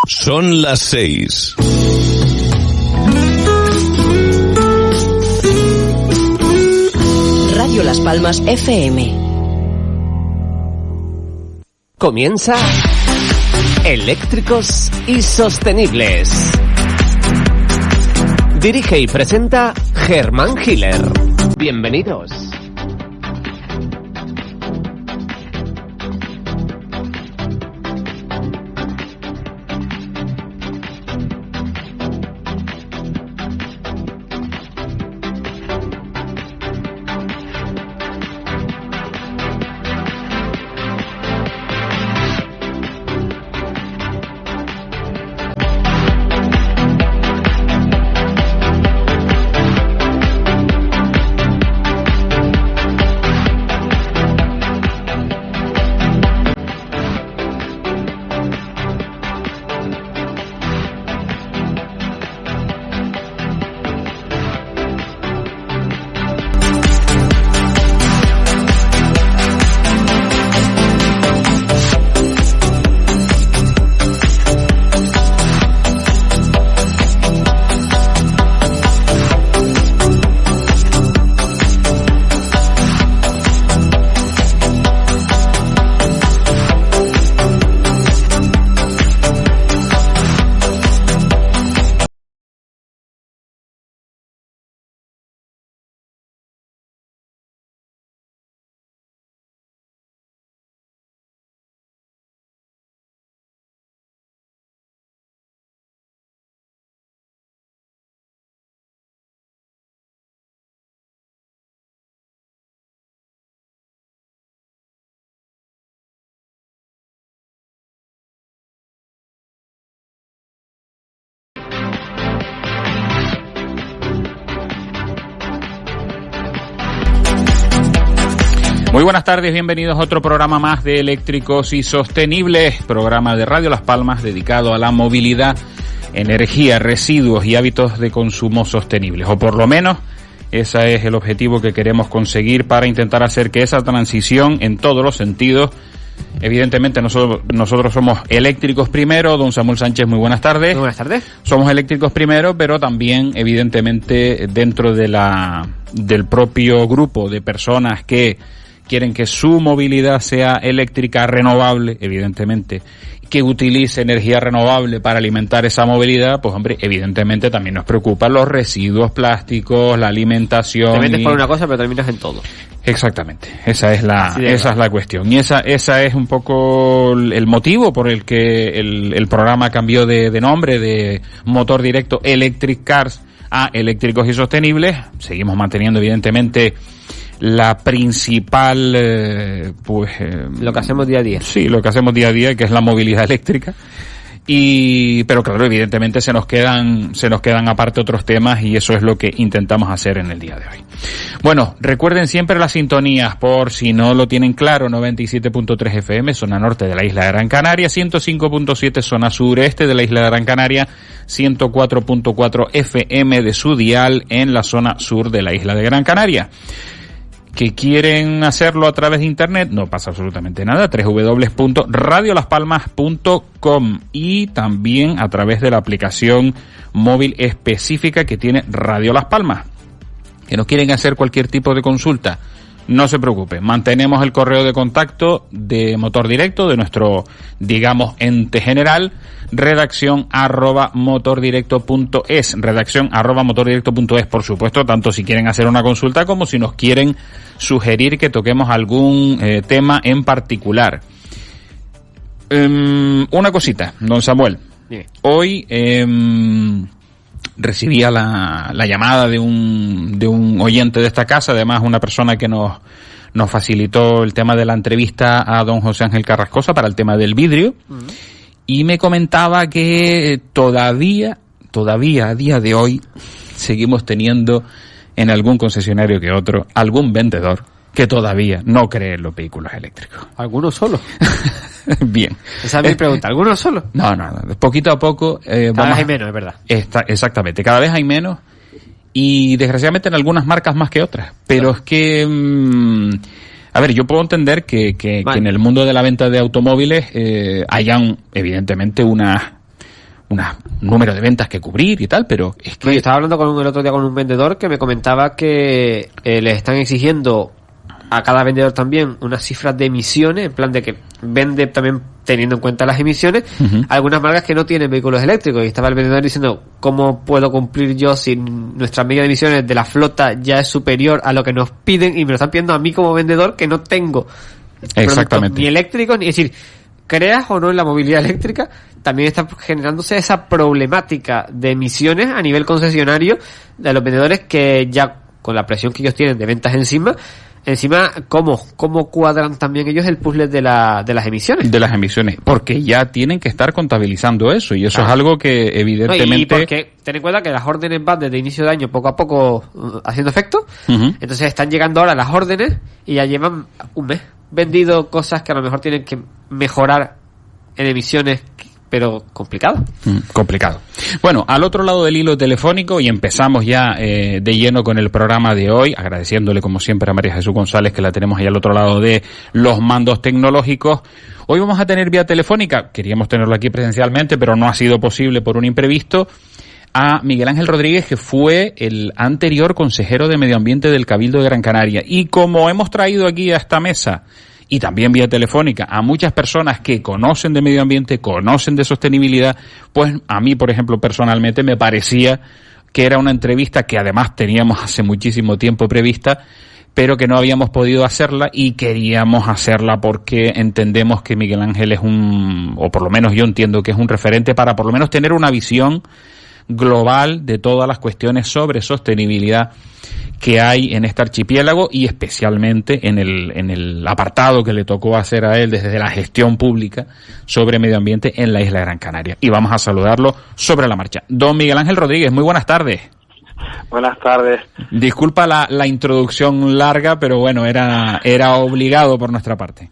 Son las 6. Radio Las Palmas FM. Comienza Eléctricos y Sostenibles. Dirige y presenta Germán Hiller. Bienvenidos. Muy buenas tardes, bienvenidos a otro programa más de Eléctricos y Sostenibles, programa de Radio Las Palmas dedicado a la movilidad, energía, residuos y hábitos de consumo sostenibles, o por lo menos ese es el objetivo que queremos conseguir para intentar hacer que esa transición en todos los sentidos. Evidentemente nosotros somos eléctricos primero. Don Samuel Sánchez, muy buenas tardes. Muy buenas tardes. Somos eléctricos primero, pero también evidentemente dentro de del propio grupo de personas que quieren que su movilidad sea eléctrica, renovable, evidentemente, que utilice energía renovable para alimentar esa movilidad, pues hombre, evidentemente también nos preocupan los residuos plásticos, la alimentación. Te metes por una cosa pero terminas en todo. Exactamente, esa es la cuestión. Y esa es un poco el motivo por el que el programa cambió de nombre de Motor Directo Electric Cars a Eléctricos y Sostenibles. Seguimos manteniendo evidentemente la principal lo que hacemos día a día. Sí, lo que hacemos día a día, que es la movilidad eléctrica. Pero claro, evidentemente se nos quedan aparte otros temas y eso es lo que intentamos hacer en el día de hoy. Bueno, recuerden siempre las sintonías, por si no lo tienen claro: 97.3 FM, zona norte de la isla de Gran Canaria, 105.7 zona sureste de la isla de Gran Canaria, 104.4 FM de su dial en la zona sur de la isla de Gran Canaria. Que quieren hacerlo a través de internet, no pasa absolutamente nada, www.radiolaspalmas.com, y también a través de la aplicación móvil específica que tiene Radio Las Palmas. Que nos quieren hacer cualquier tipo de consulta, no se preocupen, mantenemos el correo de contacto de Motor Directo, de nuestro, digamos, ente general, redacción@motordirecto.es, redacción@motordirecto.es, por supuesto, tanto si quieren hacer una consulta como si nos quieren sugerir que toquemos algún tema en particular. Una cosita, don Samuel. Bien. Hoy recibía la llamada de un oyente de esta casa, además una persona que nos facilitó el tema de la entrevista a don José Ángel Carrascosa para el tema del vidrio. Y me comentaba que todavía a día de hoy seguimos teniendo en algún concesionario que otro algún vendedor que todavía no cree en los vehículos eléctricos. ¿Algunos solo? Bien. Esa es mi pregunta. ¿Algunos solo? No. Poquito a poco. Cada vez hay menos, es verdad. Exactamente. Cada vez hay menos. Y desgraciadamente en algunas marcas más que otras. Pero es que... a ver, yo puedo entender que en el mundo de la venta de automóviles hayan, evidentemente, unas número de ventas que cubrir y tal, pero es que... Yo estaba hablando el otro día con un vendedor que me comentaba que les están exigiendo a cada vendedor también unas cifras de emisiones, en plan de que vende también teniendo en cuenta las emisiones, algunas marcas que no tienen vehículos eléctricos, y estaba el vendedor diciendo, ¿cómo puedo cumplir yo si nuestra media de emisiones de la flota ya es superior a lo que nos piden, y me lo están pidiendo a mí como vendedor que no tengo exactamente ni eléctricos, ni, es decir, creas o no en la movilidad eléctrica, también está generándose esa problemática de emisiones a nivel concesionario de los vendedores, que ya con la presión que ellos tienen de ventas encima, ¿cómo cuadran también ellos el puzzle de las emisiones? De las emisiones, porque ya tienen que estar contabilizando eso, y eso es algo que evidentemente... No, y porque ten en cuenta que las órdenes van desde inicio de año poco a poco haciendo efecto, entonces están llegando ahora las órdenes y ya llevan un mes vendido cosas que a lo mejor tienen que mejorar en emisiones, pero complicado. Complicado. Bueno, al otro lado del hilo telefónico, y empezamos ya de lleno con el programa de hoy, agradeciéndole como siempre a María Jesús González, que la tenemos ahí al otro lado de los mandos tecnológicos. Hoy vamos a tener vía telefónica, queríamos tenerlo aquí presencialmente, pero no ha sido posible por un imprevisto, a Miguel Ángel Rodríguez, que fue el anterior consejero de Medio Ambiente del Cabildo de Gran Canaria. Y como hemos traído aquí a esta mesa, y también vía telefónica, a muchas personas que conocen de medio ambiente, conocen de sostenibilidad, pues a mí, por ejemplo, personalmente me parecía que era una entrevista que además teníamos hace muchísimo tiempo prevista, pero que no habíamos podido hacerla, y queríamos hacerla porque entendemos que Miguel Ángel es o por lo menos yo entiendo que es un referente para por lo menos tener una visión global de todas las cuestiones sobre sostenibilidad que hay en este archipiélago, y especialmente en el apartado que le tocó hacer a él desde la gestión pública sobre medio ambiente en la isla de Gran Canaria. Y vamos a saludarlo sobre la marcha. Don Miguel Ángel Rodríguez, muy buenas tardes. Buenas tardes. Disculpa la introducción larga, pero bueno, era obligado por nuestra parte.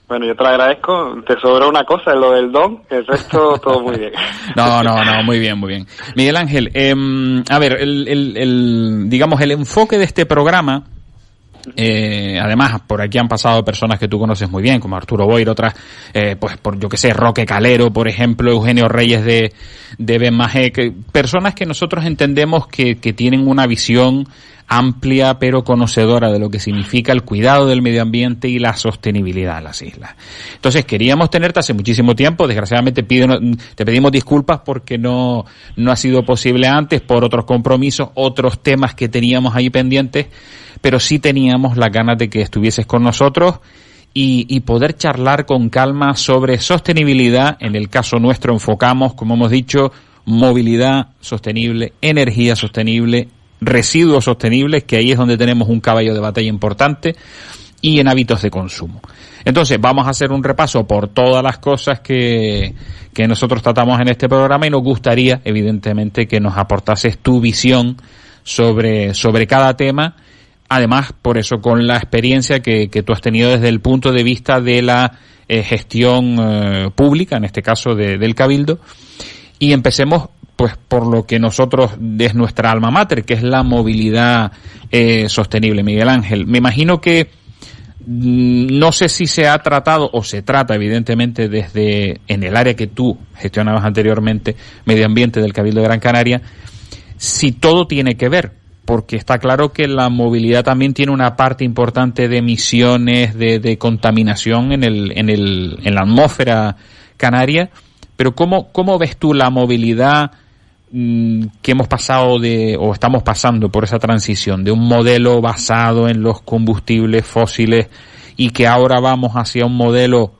Bueno, yo te lo agradezco. Te sobró una cosa, lo del don, el resto todo muy bien. No, muy bien, muy bien. Miguel Ángel, a ver, digamos, el enfoque de este programa, además, por aquí han pasado personas que tú conoces muy bien, como Arturo Boir, otras, pues, por yo que sé, Roque Calero, por ejemplo, Eugenio Reyes de Benmajé, personas que nosotros entendemos que tienen una visión amplia pero conocedora de lo que significa el cuidado del medio ambiente y la sostenibilidad en las islas. Entonces queríamos tenerte hace muchísimo tiempo, desgraciadamente te pedimos disculpas porque no ha sido posible antes por otros compromisos, otros temas que teníamos ahí pendientes, pero sí teníamos las ganas de que estuvieses con nosotros y poder charlar con calma sobre sostenibilidad. En el caso nuestro enfocamos, como hemos dicho, movilidad sostenible, energía sostenible, residuos sostenibles, que ahí es donde tenemos un caballo de batalla importante, y en hábitos de consumo. Entonces vamos a hacer un repaso por todas las cosas que nosotros tratamos en este programa, y nos gustaría evidentemente que nos aportases tu visión sobre cada tema, además por eso con la experiencia que tú has tenido desde el punto de vista de la gestión pública, en este caso del Cabildo. Y empecemos pues por lo que nosotros es nuestra alma mater, que es la movilidad sostenible. Miguel Ángel, me imagino que no sé si se ha tratado o se trata evidentemente desde en el área que tú gestionabas anteriormente, medio ambiente del Cabildo de Gran Canaria, si todo tiene que ver, porque está claro que la movilidad también tiene una parte importante de emisiones, de contaminación en la atmósfera canaria. Pero ¿cómo ves tú la movilidad que hemos pasado o estamos pasando por esa transición de un modelo basado en los combustibles fósiles y que ahora vamos hacia un modelo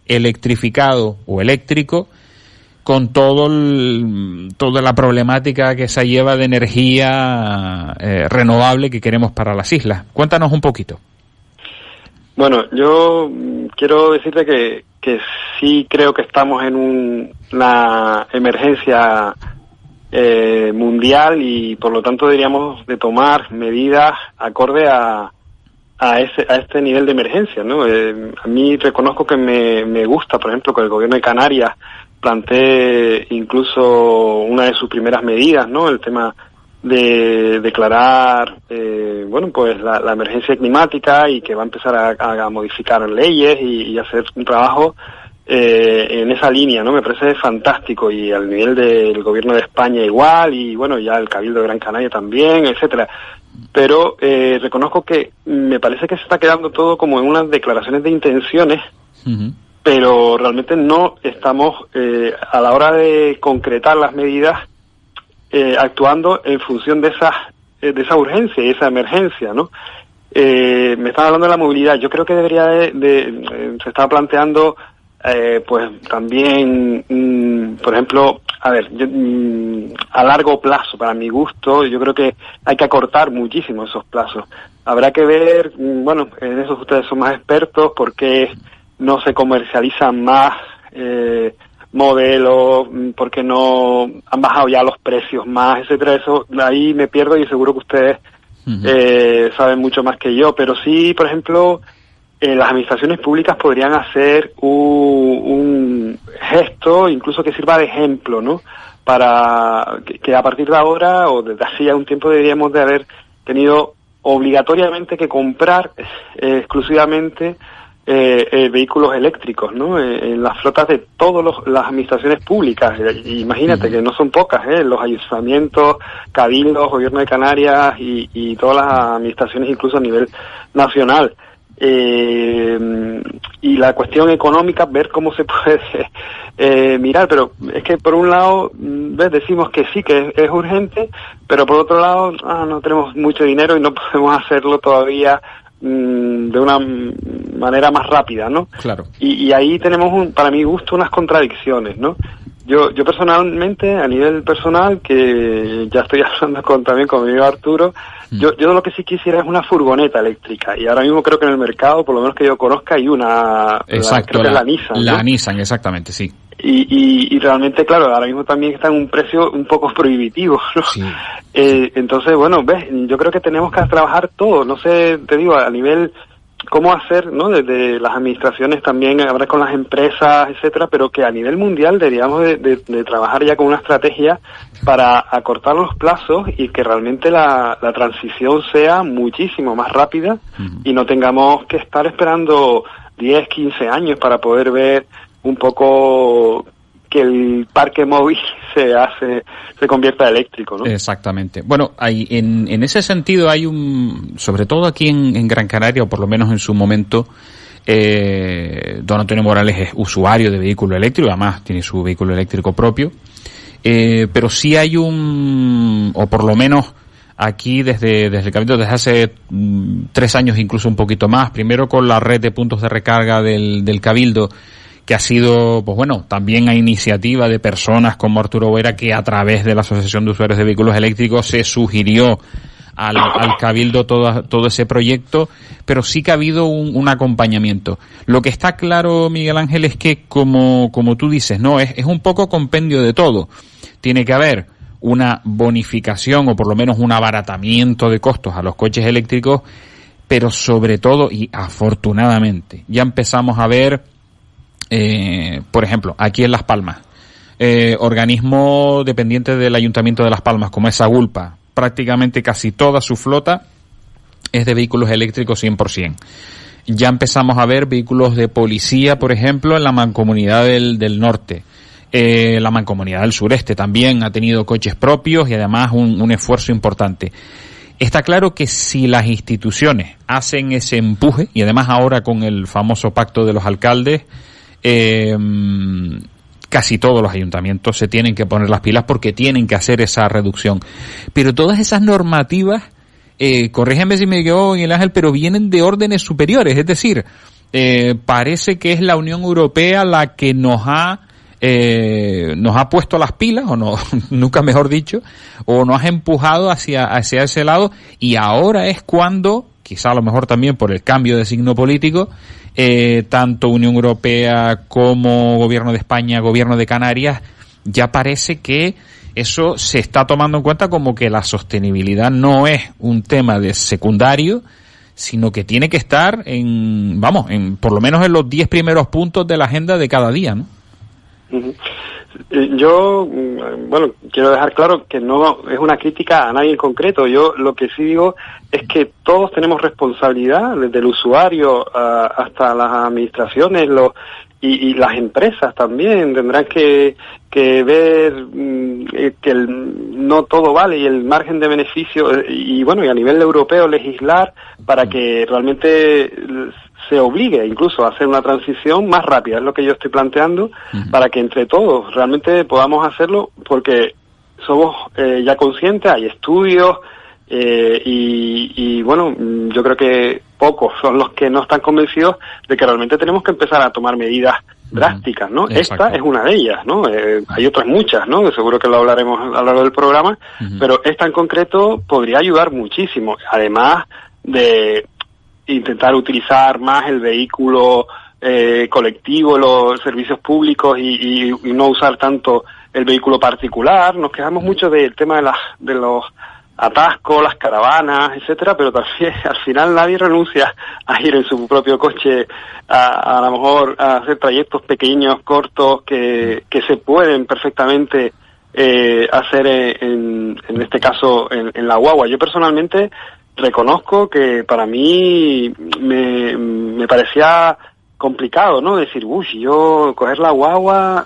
electrificado o eléctrico, con toda la problemática que se lleva de energía renovable que queremos para las islas? Cuéntanos un poquito. Bueno, yo quiero decirte que sí creo que estamos en una emergencia mundial, y por lo tanto deberíamos de tomar medidas acorde a este nivel de emergencia, ¿no? A mí reconozco que me gusta, por ejemplo, que el gobierno de Canarias plantee incluso una de sus primeras medidas, ¿no? El tema de declarar pues la emergencia climática, y que va a empezar a modificar leyes y hacer un trabajo en esa línea, ¿no? Me parece fantástico, y al nivel del gobierno de España igual, y bueno, ya el Cabildo de Gran Canaria también, etcétera. Pero reconozco que me parece que se está quedando todo como en unas declaraciones de intenciones, pero realmente no estamos a la hora de concretar las medidas actuando en función de esa urgencia y esa emergencia, ¿no? Me estaba hablando de la movilidad. Yo creo que debería se estaba planteando pues también, por ejemplo, a ver, a largo plazo, para mi gusto, yo creo que hay que acortar muchísimo esos plazos. Habrá que ver, bueno, en eso ustedes son más expertos, por qué no se comercializan más modelos, por qué no han bajado ya los precios más, etcétera. Eso ahí me pierdo, y seguro que ustedes saben mucho más que yo, pero sí, por ejemplo, las administraciones públicas podrían hacer un gesto, incluso que sirva de ejemplo, ¿no? Para que a partir de ahora, o desde hace ya un tiempo, deberíamos de haber tenido obligatoriamente que comprar exclusivamente vehículos eléctricos, ¿no? En las flotas de todas las administraciones públicas. Imagínate que no son pocas, los ayuntamientos, cabildos, gobierno de Canarias y todas las administraciones, incluso a nivel nacional. Y la cuestión económica, ver cómo se puede mirar, pero es que por un lado decimos que sí, que es urgente, pero por otro lado no tenemos mucho dinero y no podemos hacerlo todavía de una manera más rápida, ¿no? Claro. Y ahí tenemos, para mi gusto, unas contradicciones, ¿no? Yo personalmente, a nivel personal, que ya estoy hablando también con mi amigo Arturo, yo lo que sí quisiera es una furgoneta eléctrica, y ahora mismo creo que en el mercado, por lo menos que yo conozca, hay una. Exacto, creo que es la Nissan, la ¿no? Nissan, exactamente, sí. Y realmente, claro, ahora mismo también está en un precio un poco prohibitivo, ¿no? Sí. Entonces, bueno, ves, yo creo que tenemos que trabajar todo, no sé, te digo, a nivel cómo hacer, ¿no? Desde las administraciones también, hablar con las empresas, etcétera, pero que a nivel mundial deberíamos de trabajar ya con una estrategia para acortar los plazos y que realmente la transición sea muchísimo más rápida y no tengamos que estar esperando 10, 15 años para poder ver un poco que el parque móvil se convierta eléctrico, ¿no? Exactamente. Bueno, hay, en ese sentido hay sobre todo aquí en Gran Canaria, o por lo menos en su momento, don Antonio Morales es usuario de vehículo eléctrico, además tiene su vehículo eléctrico propio, pero sí hay o por lo menos aquí desde el Cabildo, desde hace 3 años, incluso un poquito más, primero con la red de puntos de recarga del Cabildo, que ha sido, pues bueno, también a iniciativa de personas como Arturo Vera, que a través de la Asociación de Usuarios de Vehículos Eléctricos se sugirió al Cabildo todo ese proyecto, pero sí que ha habido un acompañamiento. Lo que está claro, Miguel Ángel, es que como tú dices, no, es un poco compendio de todo. Tiene que haber una bonificación o por lo menos un abaratamiento de costos a los coches eléctricos, pero sobre todo, y afortunadamente, ya empezamos a ver, por ejemplo, aquí en Las Palmas, organismo dependiente del Ayuntamiento de Las Palmas, como es Agulpa, prácticamente casi toda su flota es de vehículos eléctricos 100%. Ya empezamos a ver vehículos de policía, por ejemplo, en la Mancomunidad del Norte. La Mancomunidad del Sureste también ha tenido coches propios y además un esfuerzo importante. Está claro que si las instituciones hacen ese empuje, y además ahora con el famoso pacto de los alcaldes, casi todos los ayuntamientos se tienen que poner las pilas porque tienen que hacer esa reducción. Pero todas esas normativas, corrígeme si me equivoco, Miguel Ángel, pero vienen de órdenes superiores. Es decir, parece que es la Unión Europea la que nos ha puesto las pilas, o no, nunca mejor dicho, o nos ha empujado hacia ese lado, y ahora es cuando, quizá a lo mejor también por el cambio de signo político, tanto Unión Europea como Gobierno de España, Gobierno de Canarias, ya parece que eso se está tomando en cuenta como que la sostenibilidad no es un tema de secundario, sino que tiene que estar por lo menos en los 10 primeros puntos de la agenda de cada día, ¿no? Yo, bueno, quiero dejar claro que no es una crítica a nadie en concreto. Yo lo que sí digo es que todos tenemos responsabilidad, desde el usuario hasta las administraciones, y las empresas también tendrán que ver que no todo vale y el margen de beneficio y bueno, y a nivel europeo legislar para que realmente se obligue incluso a hacer una transición más rápida, es lo que yo estoy planteando, para que entre todos realmente podamos hacerlo, porque somos ya conscientes, hay estudios y bueno, yo creo que pocos son los que no están convencidos de que realmente tenemos que empezar a tomar medidas drásticas, ¿no? Exacto. Esta es una de ellas, ¿no? Hay otras muchas, ¿no? Seguro que lo hablaremos a lo largo del programa, pero esta en concreto podría ayudar muchísimo, además de intentar utilizar más el vehículo colectivo, los servicios públicos y no usar tanto el vehículo particular. Nos quejamos mucho del tema de los atascos, las caravanas, etcétera, pero también al final nadie renuncia a ir en su propio coche a lo mejor a hacer trayectos pequeños, cortos, que se pueden perfectamente hacer en este caso en la guagua. Yo personalmente reconozco que para mí me parecía complicado, ¿no? Decir, yo coger la guagua,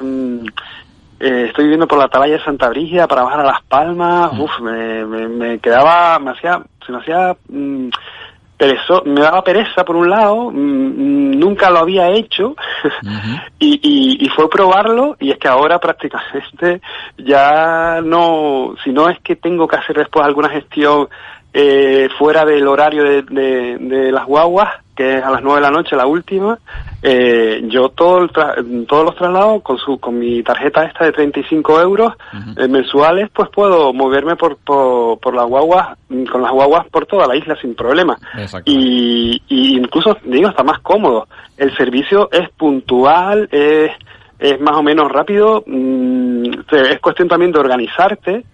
estoy viviendo por la Atalaya de Santa Brígida para bajar a Las Palmas, me quedaba, se me hacía me daba pereza por un lado, nunca lo había hecho y fue probarlo, y es que ahora prácticamente ya no, si no es que tengo que hacer después alguna gestión fuera del horario de las guaguas, que es a las 9 de la noche la última, yo todos los traslados con mi tarjeta esta de 35 euros mensuales, pues puedo moverme por las guaguas, con las guaguas por toda la isla sin problema. Y incluso, digo, está más cómodo. El servicio es puntual, es más o menos rápido, es cuestión también de organizarte,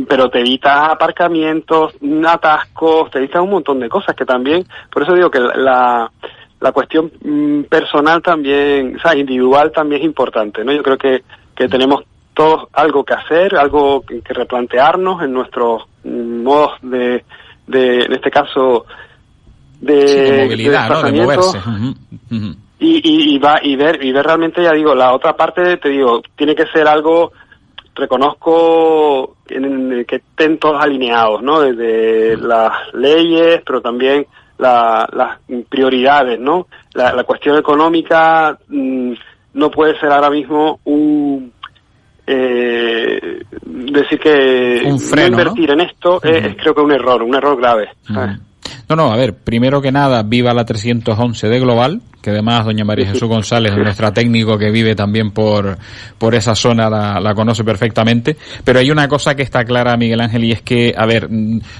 pero te evitas aparcamientos, atascos, te evitas un montón de cosas que también, por eso digo que la cuestión personal también, o sea, individual también es importante, ¿no? Yo creo que tenemos todos algo que hacer, algo que replantearnos en nuestros modos de en este caso de movilidad, ¿no? De moverse. Y ver realmente, ya digo, la otra parte, te digo, tiene que ser algo, reconozco en que estén todos alineados, ¿no? Desde las leyes, pero también las prioridades, ¿no? La cuestión económica no puede ser ahora mismo decir que un freno, no invertir, ¿no? En esto es creo que un error grave, ¿sabes? No, a ver, primero que nada, viva la 311 de Global, que además doña María Jesús González, nuestra técnico que vive también por esa zona, la conoce perfectamente. Pero hay una cosa que está clara, Miguel Ángel, y es que, a ver,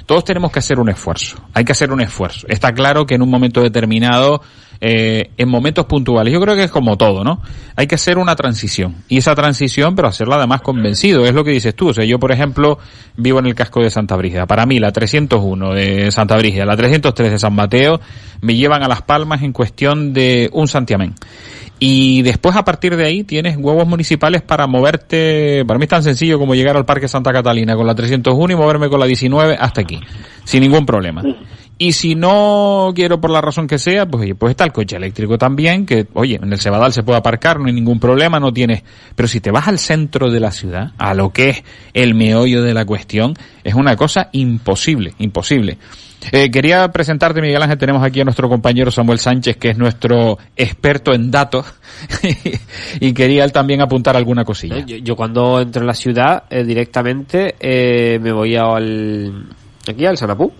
todos tenemos que hacer un esfuerzo. Hay que hacer un esfuerzo. Está claro que en un momento determinado, en momentos puntuales, yo creo que es como todo, ¿no? Hay que hacer una transición. Y esa transición, pero hacerla además convencido, es lo que dices tú. O sea, yo, por ejemplo, vivo en el casco de Santa Brígida. Para mí, la 301 de Santa Brígida, la 303 de San Mateo, me llevan a Las Palmas en cuestión de un santiamén. Y después, a partir de ahí, tienes huevos municipales para moverte. Para mí es tan sencillo como llegar al Parque Santa Catalina con la 301 y moverme con la 19 hasta aquí, sin ningún problema. Y si no quiero, por la razón que sea, pues está el coche eléctrico también, que, oye, en el Cebadal se puede aparcar, no hay ningún problema, no tienes. Pero si te vas al centro de la ciudad, a lo que es el meollo de la cuestión, es una cosa imposible. Quería presentarte, Miguel Ángel, tenemos aquí a nuestro compañero Samuel Sánchez, que es nuestro experto en datos, y quería él también apuntar alguna cosilla. Yo cuando entro en la ciudad, directamente me voy aquí al Sanapú,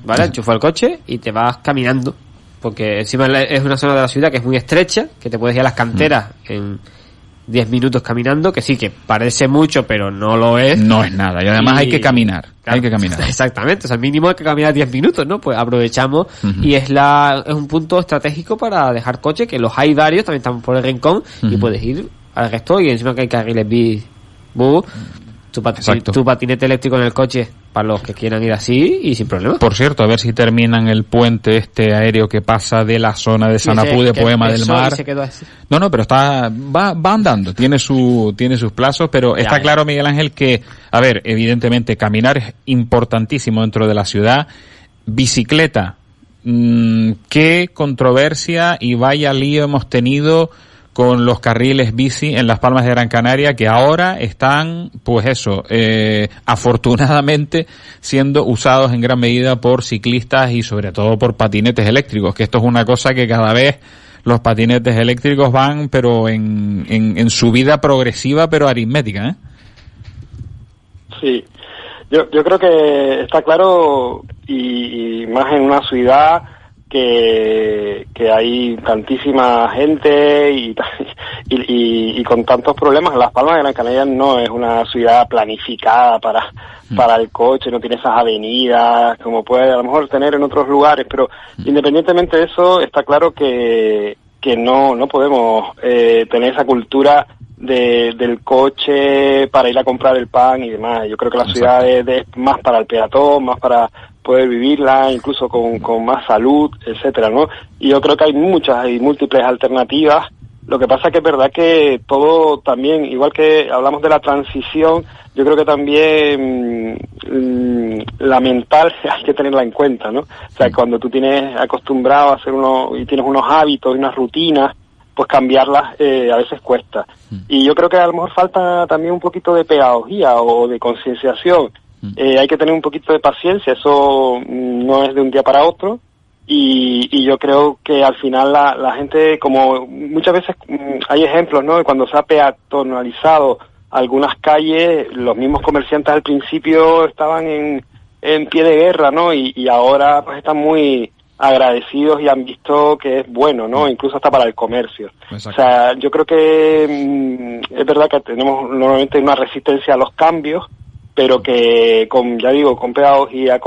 ¿vale? Enchufo el coche y te vas caminando, porque encima es una zona de la ciudad que es muy estrecha, que te puedes ir a las canteras en 10 minutos caminando, que sí, que parece mucho, pero no lo es. No es nada, y además hay que caminar. Claro, hay que caminar. Exactamente, o sea, el mínimo hay que caminar 10 minutos, ¿no? Pues aprovechamos, y es un punto estratégico para dejar coche, que los hay varios, también están por el rincón, y puedes ir al resto, y encima que hay carriles bus, tu patinete eléctrico en el coche para los que quieran ir así y sin problema. Por cierto, a ver si terminan el puente aéreo que pasa de la zona de Sanapú, de Poema del Mar. Se quedó así. No, pero va andando, tiene sus plazos, pero está claro, Miguel Ángel, que, a ver, evidentemente caminar es importantísimo dentro de la ciudad. Bicicleta, qué controversia y vaya lío hemos tenido con los carriles bici en Las Palmas de Gran Canaria, que ahora están, pues eso, afortunadamente siendo usados en gran medida por ciclistas y sobre todo por patinetes eléctricos, que esto es una cosa que cada vez los patinetes eléctricos van, pero en subida progresiva, pero aritmética, ¿eh? Sí, yo creo que está claro, y más en una ciudad que hay tantísima gente y con tantos problemas. Las Palmas de Gran Canaria no es una ciudad planificada para el coche, no tiene esas avenidas como puede a lo mejor tener en otros lugares, pero independientemente de eso, está claro que no podemos tener esa cultura del coche para ir a comprar el pan y demás. Yo creo que la ciudad es más para el peatón, más para poder vivirla, incluso con más salud, etcétera, ¿no? Y yo creo que hay muchas y múltiples alternativas. Lo que pasa que es verdad que todo también, igual que hablamos de la transición, yo creo que también la mental hay que tenerla en cuenta, ¿no? O sea, cuando tú tienes acostumbrado a hacer y tienes unos hábitos y unas rutinas, pues cambiarlas a veces cuesta. Y yo creo que a lo mejor falta también un poquito de pedagogía o de concienciación. Hay que tener un poquito de paciencia, eso no es de un día para otro. Y yo creo que al final la gente, como muchas veces hay ejemplos, ¿no? De cuando se ha peatonalizado algunas calles, los mismos comerciantes al principio estaban en pie de guerra, ¿no? Y ahora pues están muy agradecidos y han visto que es bueno, ¿no? Incluso hasta para el comercio. Exacto. O sea, yo creo que es verdad que tenemos normalmente una resistencia a los cambios, pero que con pedagogía,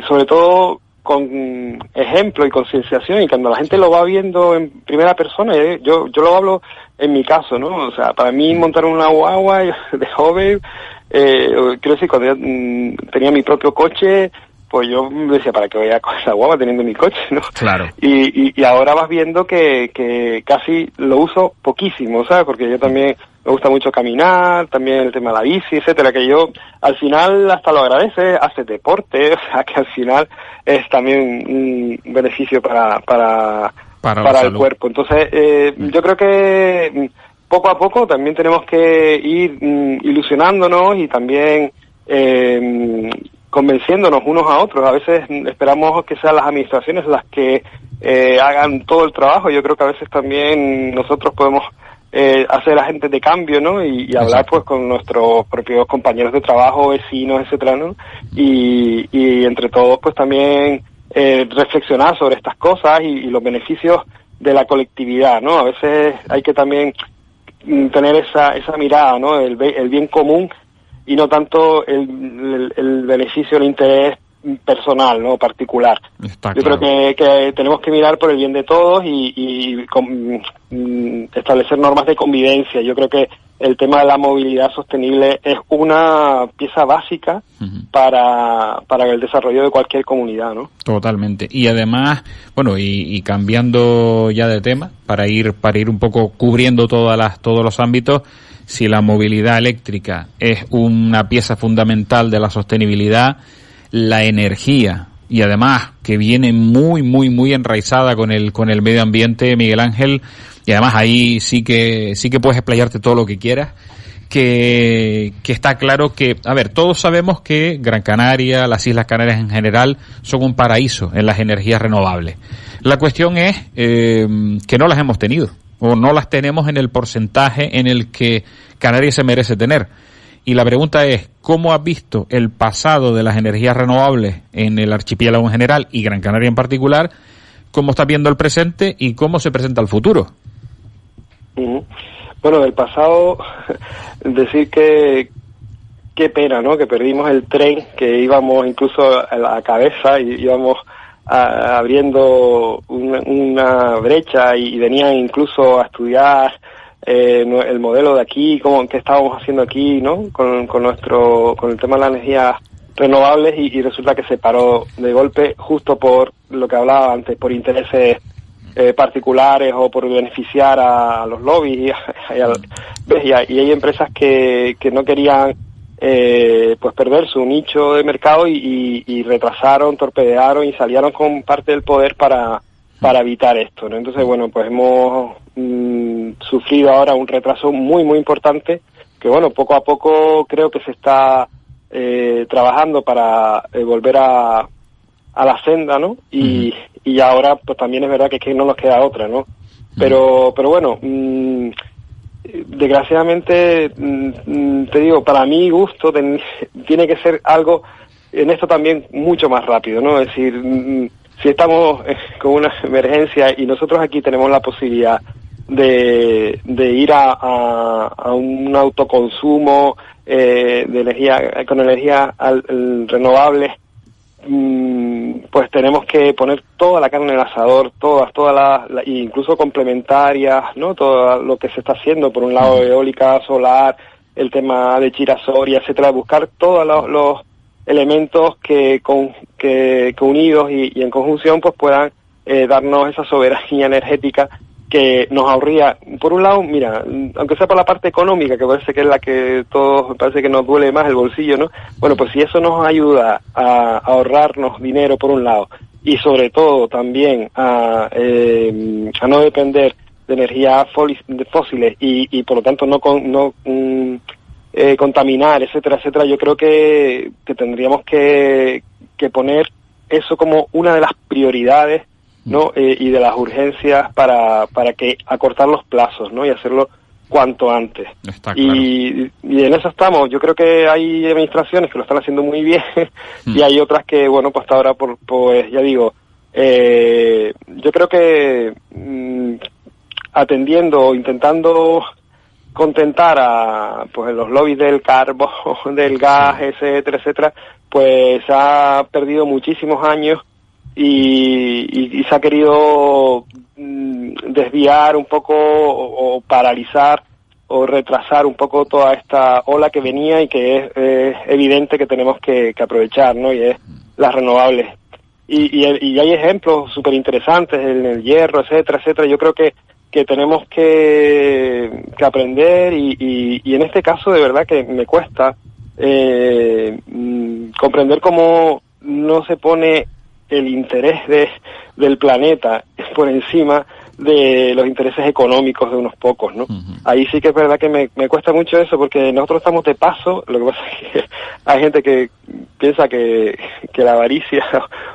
sobre todo con ejemplo y concienciación, y cuando la gente lo va viendo en primera persona, yo lo hablo en mi caso, ¿no? O sea, para mí montar una guagua de joven, quiero decir, cuando yo tenía mi propio coche, pues yo decía, ¿para qué voy a coger la guagua teniendo mi coche, no? Claro. Y ahora vas viendo que casi lo uso poquísimo, ¿sabes? Porque yo también me gusta mucho caminar, también el tema de la bici, etcétera, que yo al final hasta lo agradece, hace deporte, o sea, que al final es también un beneficio para el cuerpo. Entonces, yo creo que poco a poco también tenemos que ir ilusionándonos y también convenciéndonos unos a otros. A veces esperamos que sean las administraciones las que hagan todo el trabajo. Yo creo que a veces también nosotros podemos hacer agentes de cambio, ¿no? Y hablar pues con nuestros propios compañeros de trabajo, vecinos, etcétera, ¿no? Y entre todos pues también reflexionar sobre estas cosas y los beneficios de la colectividad, ¿no? A veces hay que también tener esa mirada, ¿no? El bien común y no tanto el beneficio, el interés personal, ¿no? Particular. Está Yo claro. Creo que tenemos que mirar por el bien de todos y establecer normas de convivencia. Yo creo que el tema de la movilidad sostenible es una pieza básica para el desarrollo de cualquier comunidad, ¿no? Totalmente. Y además, bueno, y cambiando ya de tema, para ir un poco cubriendo todos los ámbitos, si la movilidad eléctrica es una pieza fundamental de la sostenibilidad, la energía, y además que viene muy, muy, muy enraizada con el medio ambiente, Miguel Ángel, y además ahí sí que puedes explayarte todo lo que quieras, que está claro que, a ver, todos sabemos que Gran Canaria, las Islas Canarias en general, son un paraíso en las energías renovables. La cuestión es que no las hemos tenido, o no las tenemos en el porcentaje en el que Canarias se merece tener. Y la pregunta es, ¿cómo has visto el pasado de las energías renovables en el archipiélago en general y Gran Canaria en particular? ¿Cómo estás viendo el presente y cómo se presenta el futuro? Bueno, del pasado, decir que qué pena, ¿no? Que perdimos el tren, que íbamos incluso a la cabeza y íbamos abriendo una brecha y venían incluso a estudiar el modelo de aquí, qué estábamos haciendo aquí, ¿no? Con el tema de las energías renovables y resulta que se paró de golpe justo por lo que hablaba antes, por intereses particulares o por beneficiar a los lobbies y hay empresas que no querían pues perder su nicho de mercado y retrasaron, torpedearon y salieron con parte del poder para para evitar esto, ¿no? Entonces, bueno, pues hemos sufrido ahora un retraso muy, muy importante, que bueno, poco a poco creo que se está trabajando para volver a la senda, ¿no? Y ahora pues también es verdad que no nos queda otra, ¿no? Pero bueno, desgraciadamente, te digo, para mi gusto tiene que ser algo en esto también mucho más rápido, ¿no? Es decir, si estamos con una emergencia y nosotros aquí tenemos la posibilidad de ir a un autoconsumo de energía, con energía renovable, pues tenemos que poner toda la carne en el asador, todas las incluso complementarias, ¿no? Todo lo que se está haciendo, por un lado eólica, solar, el tema de Chira-Soria, etcétera, buscar todos los elementos que unidos y en conjunción pues puedan darnos esa soberanía energética que nos ahorría, por un lado, mira, aunque sea por la parte económica, que parece que es la que todos, parece que nos duele más el bolsillo, ¿no? Bueno, pues si eso nos ayuda a ahorrarnos dinero por un lado, y sobre todo también a no depender de energías fósiles y por lo tanto no contaminar, etcétera, etcétera, yo creo que tendríamos que poner eso como una de las prioridades, ¿no? Y de las urgencias para que acortar los plazos, ¿no? Y hacerlo cuanto antes. Está claro. Y en eso estamos. Yo creo que hay administraciones que lo están haciendo muy bien y hay otras que, bueno, pues hasta ahora, pues ya digo, yo creo que atendiendo o intentando contentar a pues los lobbies del carbón, del gas, etcétera, etcétera, pues ha perdido muchísimos años y se ha querido desviar un poco o paralizar o retrasar un poco toda esta ola que venía y que es evidente que tenemos que aprovechar, ¿no? Y es las renovables. Y hay ejemplos súper interesantes en el hierro, etcétera, etcétera. Yo creo que tenemos que aprender y en este caso de verdad que me cuesta comprender cómo no se pone el interés del planeta por encima de los intereses económicos de unos pocos, ¿no? Ahí sí que es verdad que me cuesta mucho eso, porque nosotros estamos de paso. Lo que pasa es que hay gente que piensa que la avaricia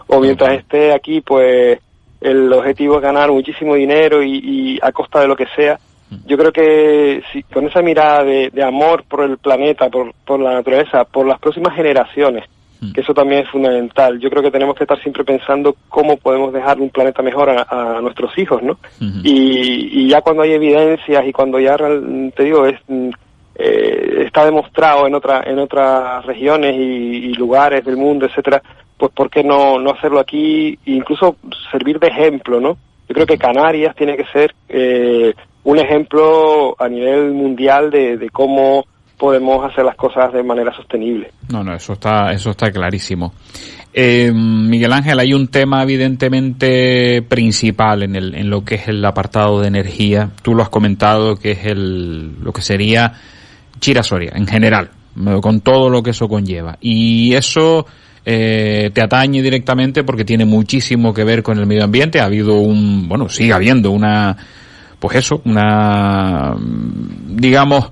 o mientras esté aquí, pues el objetivo es ganar muchísimo dinero y a costa de lo que sea. Yo creo que si con esa mirada de amor por el planeta, por la naturaleza, por las próximas generaciones, que eso también es fundamental. Yo creo que tenemos que estar siempre pensando cómo podemos dejar un planeta mejor a nuestros hijos, ¿no? Y ya cuando hay evidencias y cuando ya, te digo, está demostrado en otras regiones y lugares del mundo, etcétera, pues ¿por qué no hacerlo aquí e incluso servir de ejemplo, ¿no? Yo creo que Canarias tiene que ser un ejemplo a nivel mundial de cómo podemos hacer las cosas de manera sostenible. No, eso está clarísimo. Miguel Ángel, hay un tema evidentemente principal en lo que es el apartado de energía. Tú lo has comentado, que es lo que sería Chira-Soria en general, con todo lo que eso conlleva. Y eso te atañe directamente porque tiene muchísimo que ver con el medio ambiente. Ha habido sigue habiendo digamos,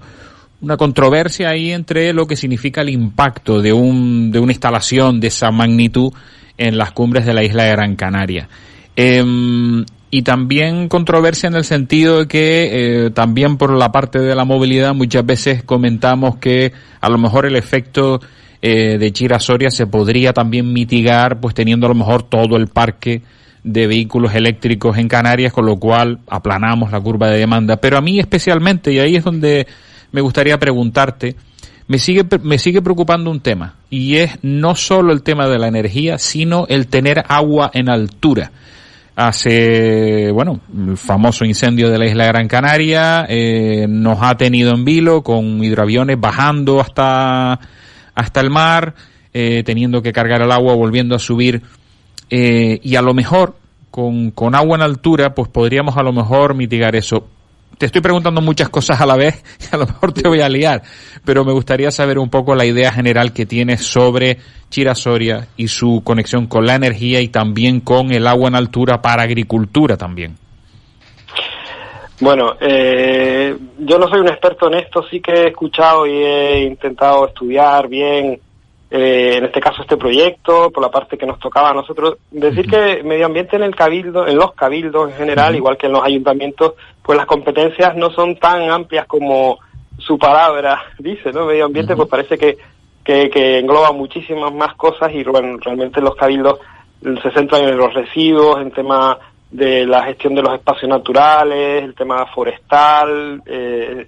una controversia ahí entre lo que significa el impacto de una instalación de esa magnitud en las cumbres de la isla de Gran Canaria. Y también controversia en el sentido de que también por la parte de la movilidad muchas veces comentamos que a lo mejor el efecto de Chira-Soria se podría también mitigar pues teniendo a lo mejor todo el parque de vehículos eléctricos en Canarias, con lo cual aplanamos la curva de demanda. Pero a mí especialmente, y ahí es donde me gustaría preguntarte, me sigue preocupando un tema, y es no solo el tema de la energía, sino el tener agua en altura. El famoso incendio de la isla de Gran Canaria nos ha tenido en vilo con hidroaviones bajando hasta el mar, teniendo que cargar el agua, volviendo a subir, y a lo mejor con agua en altura pues podríamos a lo mejor mitigar eso. te estoy preguntando muchas cosas a la vez, y a lo mejor te voy a liar, pero me gustaría saber un poco la idea general que tienes sobre Chira-Soria y su conexión con la energía y también con el agua en altura para agricultura también. Bueno, yo no soy un experto en esto, sí que he escuchado y he intentado estudiar bien, en este caso este proyecto, por la parte que nos tocaba a nosotros. Decir que medio ambiente en el cabildo, en los cabildos en general, igual que en los ayuntamientos, pues las competencias no son tan amplias como su palabra dice, ¿no? Medio ambiente pues parece que engloba muchísimas más cosas y bueno, realmente los cabildos se centran en los residuos, en temas de la gestión de los espacios naturales, el tema forestal,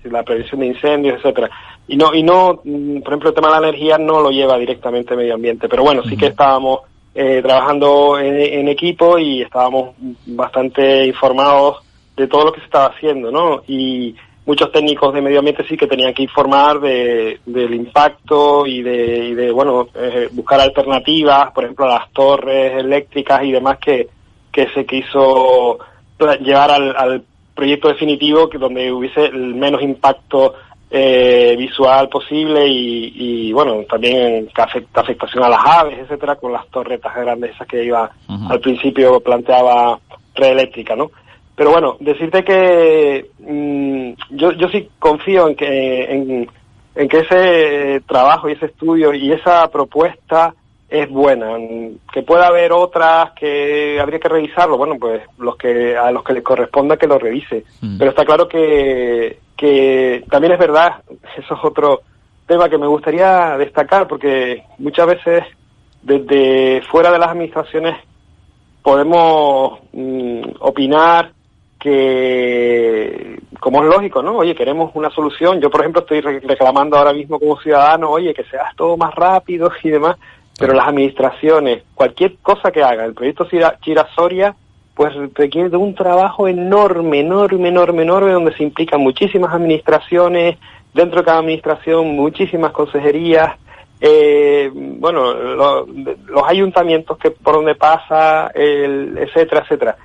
la prevención de incendios, etcétera. Y no, por ejemplo, el tema de la energía no lo lleva directamente medio ambiente, pero bueno, sí que estábamos trabajando en equipo y estábamos bastante informados de todo lo que se estaba haciendo, ¿no? Y muchos técnicos de medio ambiente sí que tenían que informar del impacto y de buscar alternativas, por ejemplo, a las torres eléctricas y demás que se quiso llevar al proyecto definitivo, que donde hubiese el menos impacto visual posible y bueno, también afectación a las aves, etcétera, con las torretas grandes esas que iba al principio planteaba Red Eléctrica, ¿no? Pero bueno, decirte que yo sí confío en que ese trabajo y ese estudio y esa propuesta es buena. Que pueda haber otras que habría que revisarlo, bueno, pues a los que les corresponda que lo revise. Pero está claro que también es verdad, eso es otro tema que me gustaría destacar, porque muchas veces desde fuera de las administraciones podemos opinar que, como es lógico, ¿no? Oye, queremos una solución. Yo, por ejemplo, estoy reclamando ahora mismo como ciudadano, oye, que sea todo más rápido y demás, pero las administraciones, cualquier cosa que hagan, el proyecto Chira-Soria, pues requiere de un trabajo enorme, donde se implican muchísimas administraciones, dentro de cada administración muchísimas consejerías, los ayuntamientos que por donde pasa, etcétera,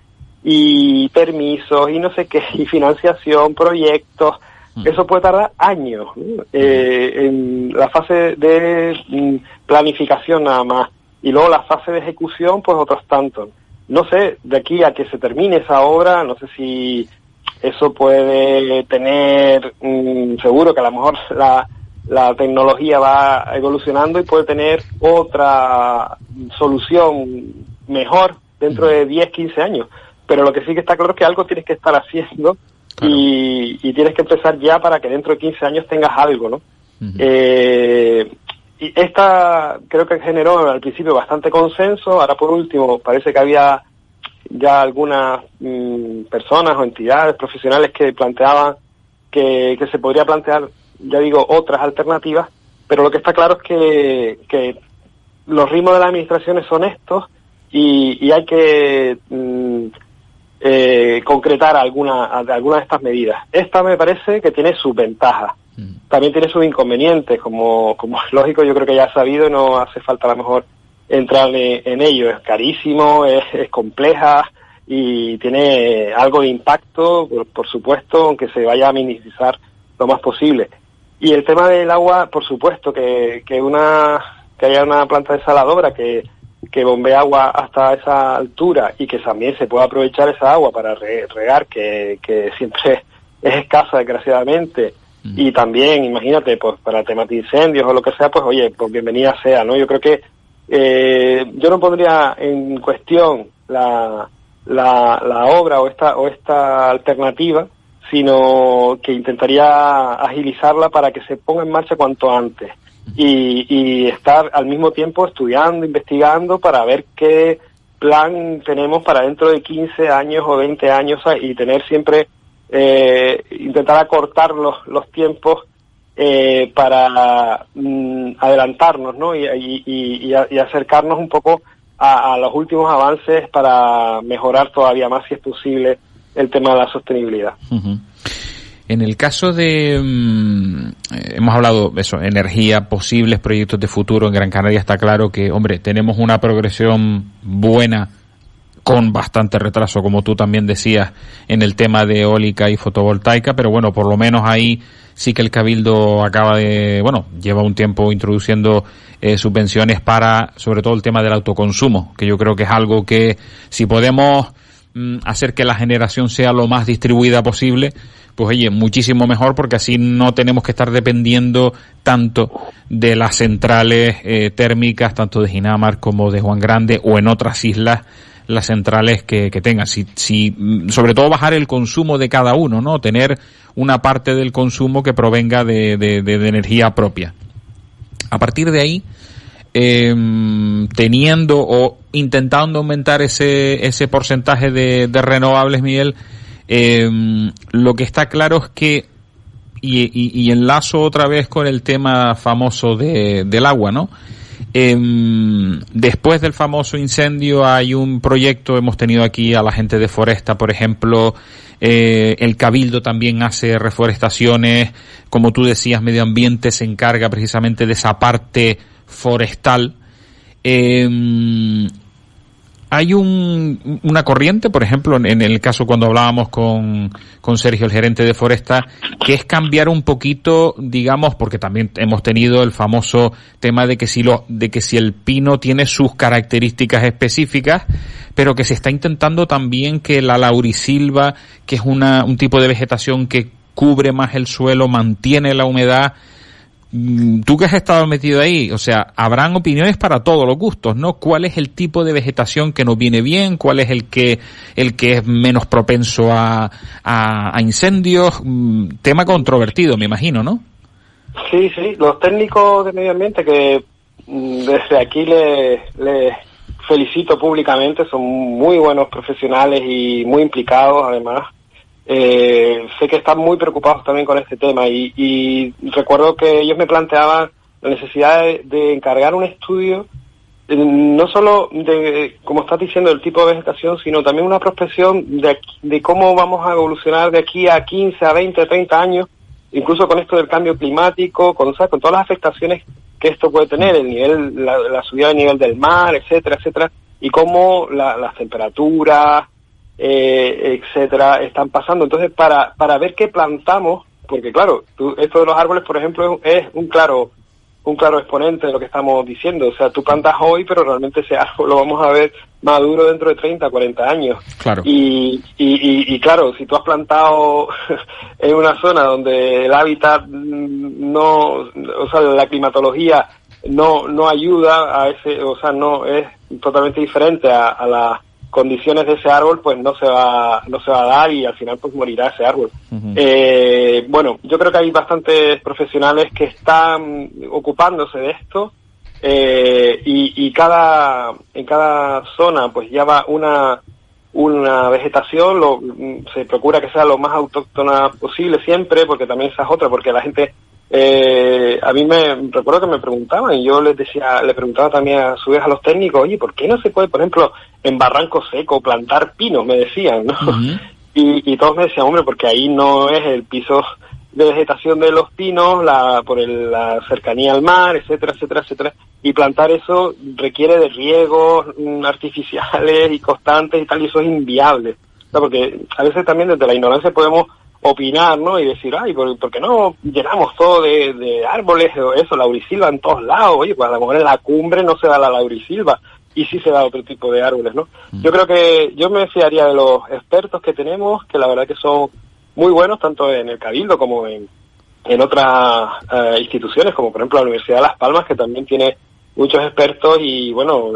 y permisos, y no sé qué, y financiación, proyectos. Eso puede tardar años, ¿no? En la fase de planificación nada más, y luego la fase de ejecución, pues otros tantos. No sé, de aquí a que se termine esa obra, no sé si eso puede tener, seguro que a lo mejor la tecnología va evolucionando y puede tener otra solución mejor dentro de 10, 15 años. Pero lo que sí que está claro es que algo tienes que estar haciendo. Claro. Y tienes que empezar ya para que dentro de 15 años tengas algo, ¿no? Y esta creo que generó al principio bastante consenso. Ahora por último parece que había ya algunas personas o entidades profesionales que planteaban que se podría plantear, ya digo, otras alternativas, pero lo que está claro es que los ritmos de las administraciones son estos y hay que concretar alguna de estas medidas. Esta me parece que tiene sus ventajas. También tiene sus inconvenientes, como es lógico, yo creo que ya has sabido, no hace falta a lo mejor entrar en ello. Es carísimo, es compleja y tiene algo de impacto, por supuesto, aunque se vaya a minimizar lo más posible. Y el tema del agua, por supuesto, que haya una planta desaladora que bombee agua hasta esa altura y que también se pueda aprovechar esa agua para regar, que siempre es escasa, desgraciadamente. Y también, imagínate, pues para temas de incendios o lo que sea, pues oye, pues bienvenida sea, ¿no? Yo creo que yo no pondría en cuestión la obra o esta alternativa, sino que intentaría agilizarla para que se ponga en marcha cuanto antes y estar al mismo tiempo estudiando, investigando para ver qué plan tenemos para dentro de 15 años o 20 años y tener siempre intentar acortar los tiempos para adelantarnos, ¿no? Y acercarnos un poco a los últimos avances para mejorar todavía más, si es posible, el tema de la sostenibilidad. En el caso de, hemos hablado de eso, energía, posibles proyectos de futuro en Gran Canaria, está claro que, hombre, tenemos una progresión buena con bastante retraso, como tú también decías, en el tema de eólica y fotovoltaica, pero bueno, por lo menos ahí sí que el Cabildo lleva un tiempo introduciendo subvenciones para, sobre todo el tema del autoconsumo, que yo creo que es algo que si podemos hacer que la generación sea lo más distribuida posible, pues oye, muchísimo mejor, porque así no tenemos que estar dependiendo tanto de las centrales térmicas, tanto de Ginamar como de Juan Grande o en otras islas, las centrales que tengan. Sobre todo bajar el consumo de cada uno, ¿no? Tener una parte del consumo que provenga de energía propia. A partir de ahí, teniendo o intentando aumentar ese porcentaje de renovables, Miguel, lo que está claro es que, y enlazo otra vez con el tema famoso del agua, ¿no? Después del famoso incendio hay un proyecto, hemos tenido aquí a la gente de Foresta, por ejemplo, el Cabildo también hace reforestaciones, como tú decías, Medio Ambiente se encarga precisamente de esa parte forestal. Hay una corriente, por ejemplo, en el caso cuando hablábamos con Sergio, el gerente de Foresta, que es cambiar un poquito, digamos, porque también hemos tenido el famoso tema de que si el pino tiene sus características específicas, pero que se está intentando también que la laurisilva, que es un tipo de vegetación que cubre más el suelo, mantiene la humedad. Tú que has estado metido ahí, o sea, habrán opiniones para todos los gustos, ¿no? ¿Cuál es el tipo de vegetación que nos viene bien? ¿Cuál es el que es menos propenso a incendios? Tema controvertido, me imagino, ¿no? Sí, los técnicos de medio ambiente que desde aquí les felicito públicamente, son muy buenos profesionales y muy implicados además. Sé que están muy preocupados también con este tema y recuerdo que ellos me planteaban la necesidad de encargar un estudio, no solo de, como estás diciendo, el tipo de vegetación, sino también una prospección de cómo vamos a evolucionar de aquí a 15, a 20, 30 años, incluso con esto del cambio climático, con todas las afectaciones que esto puede tener, el nivel, la subida del nivel del mar, etcétera, y cómo las temperaturas, etcétera, están pasando. Entonces, para ver qué plantamos, porque claro, esto de los árboles, por ejemplo, es un claro exponente de lo que estamos diciendo. O sea, tú plantas hoy, pero realmente ese árbol lo vamos a ver maduro dentro de 30, 40 años. Claro. Y claro, si tú has plantado en una zona donde el hábitat la climatología no ayuda a ese, o sea, no es totalmente diferente a las condiciones de ese árbol, pues no se va a dar y al final pues morirá ese árbol. Uh-huh. Bueno, yo creo que hay bastantes profesionales que están ocupándose de esto, y en cada zona pues ya va una vegetación, se procura que sea lo más autóctona posible siempre, porque también esa es otra, porque la gente, a mí recuerdo que me preguntaban y yo le preguntaba también a su vez a los técnicos, oye, ¿por qué no se puede, por ejemplo, en barranco seco plantar pino? Me decían, ¿no? Uh-huh. Y todos me decían, hombre, porque ahí no es el piso de vegetación de los pinos, por la cercanía al mar, etcétera, y plantar eso requiere de riegos artificiales y constantes y tal, y eso es inviable. O sea, porque a veces también desde la ignorancia podemos opinar, ¿no? Y decir, ay, ¿por qué no llenamos todo de árboles o eso, laurisilva en todos lados? Oye, pues a lo mejor en la cumbre no se da la laurisilva y sí se da otro tipo de árboles, ¿no? Yo creo que yo me fiaría de los expertos que tenemos, que la verdad que son muy buenos, tanto en el Cabildo como en otras instituciones, como por ejemplo la Universidad de Las Palmas, que también tiene muchos expertos, y bueno,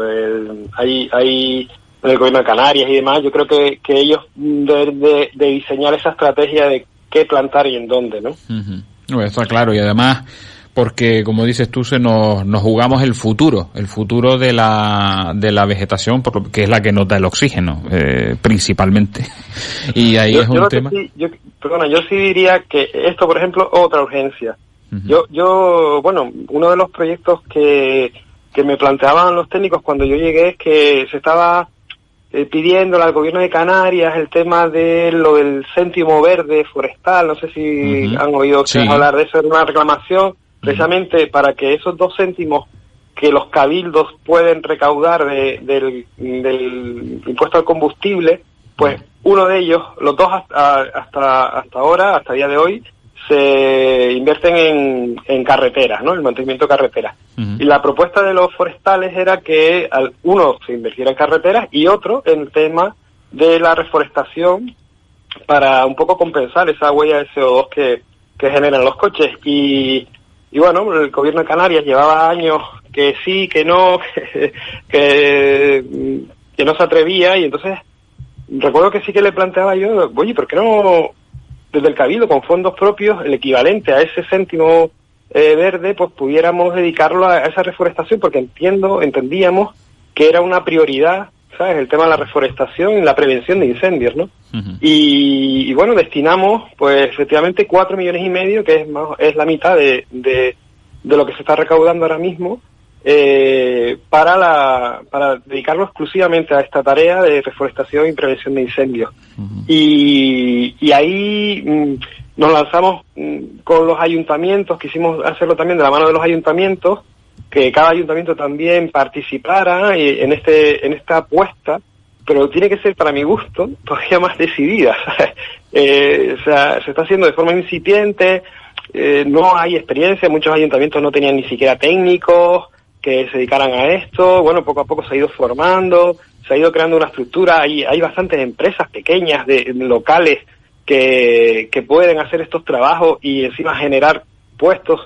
hay en el gobierno de Canarias y demás. Yo creo que ellos deben de diseñar esa estrategia de qué plantar y en dónde, ¿no? Uh-huh. Bueno, está claro, y además porque, como dices tú, nos jugamos el futuro de la vegetación, que es la que nos da el oxígeno, principalmente. Y ahí es un tema. Yo sí diría que esto, por ejemplo, otra urgencia. Uh-huh. Yo, bueno, uno de los proyectos que me planteaban los técnicos cuando yo llegué es que se estaba pidiéndole al gobierno de Canarias el tema de lo del céntimo verde forestal. No sé si han oído hablar de eso, era una reclamación precisamente para que esos 2 céntimos que los cabildos pueden recaudar del impuesto al combustible, pues uno de ellos, los dos hasta ahora, hasta el día de hoy, se invierten en carreteras, ¿no? El mantenimiento de carreteras. Y la propuesta de los forestales era que uno se invirtiera en carreteras y otro en el tema de la reforestación para un poco compensar esa huella de CO2 que generan los coches. Y bueno, el gobierno de Canarias llevaba años que sí, que no, que no se atrevía, y entonces recuerdo que sí que le planteaba yo, oye, ¿por qué no desde el Cabildo, con fondos propios, el equivalente a ese céntimo verde, pues pudiéramos dedicarlo a esa reforestación? Porque entendíamos que era una prioridad, ¿sabes?, el tema de la reforestación y la prevención de incendios, ¿no? Y bueno, destinamos, pues efectivamente, 4,5 millones, que es la mitad de lo que se está recaudando ahora mismo, para dedicarlo exclusivamente a esta tarea de reforestación y prevención de incendios. Y ahí nos lanzamos con los ayuntamientos, quisimos hacerlo también de la mano de los ayuntamientos, que cada ayuntamiento también participara en esta apuesta, pero tiene que ser, para mi gusto, todavía más decidida. O sea, se está haciendo de forma incipiente, no hay experiencia, muchos ayuntamientos no tenían ni siquiera técnicos que se dedicaran a esto. Bueno, poco a poco se ha ido formando, se ha ido creando una estructura, hay bastantes empresas pequeñas, locales, que pueden hacer estos trabajos y encima generar puestos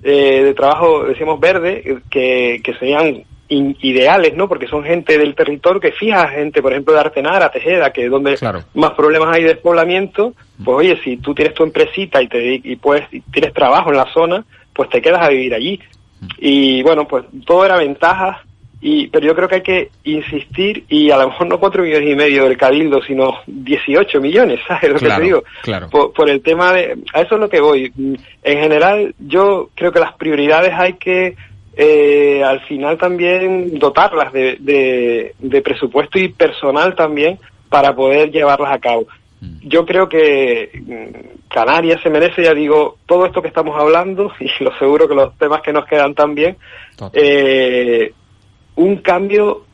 de trabajo, decíamos, verde, que serían ideales, ¿no? Porque son gente del territorio que fija gente, por ejemplo, de Artenara, Tejeda, que es donde más problemas hay de despoblamiento. Pues oye, si tú tienes tu empresita y tienes trabajo en la zona, pues te quedas a vivir allí. Y bueno, pues todo era ventajas, pero yo creo que hay que insistir, y a lo mejor no 4,5 millones del Cabildo, sino 18 millones, ¿sabes lo que te digo? Claro. Por el tema a eso es lo que voy. En general, yo creo que las prioridades hay que al final también dotarlas de presupuesto y personal también para poder llevarlas a cabo. Yo creo que Canarias se merece, ya digo, todo esto que estamos hablando, y lo seguro que los temas que nos quedan también, un cambio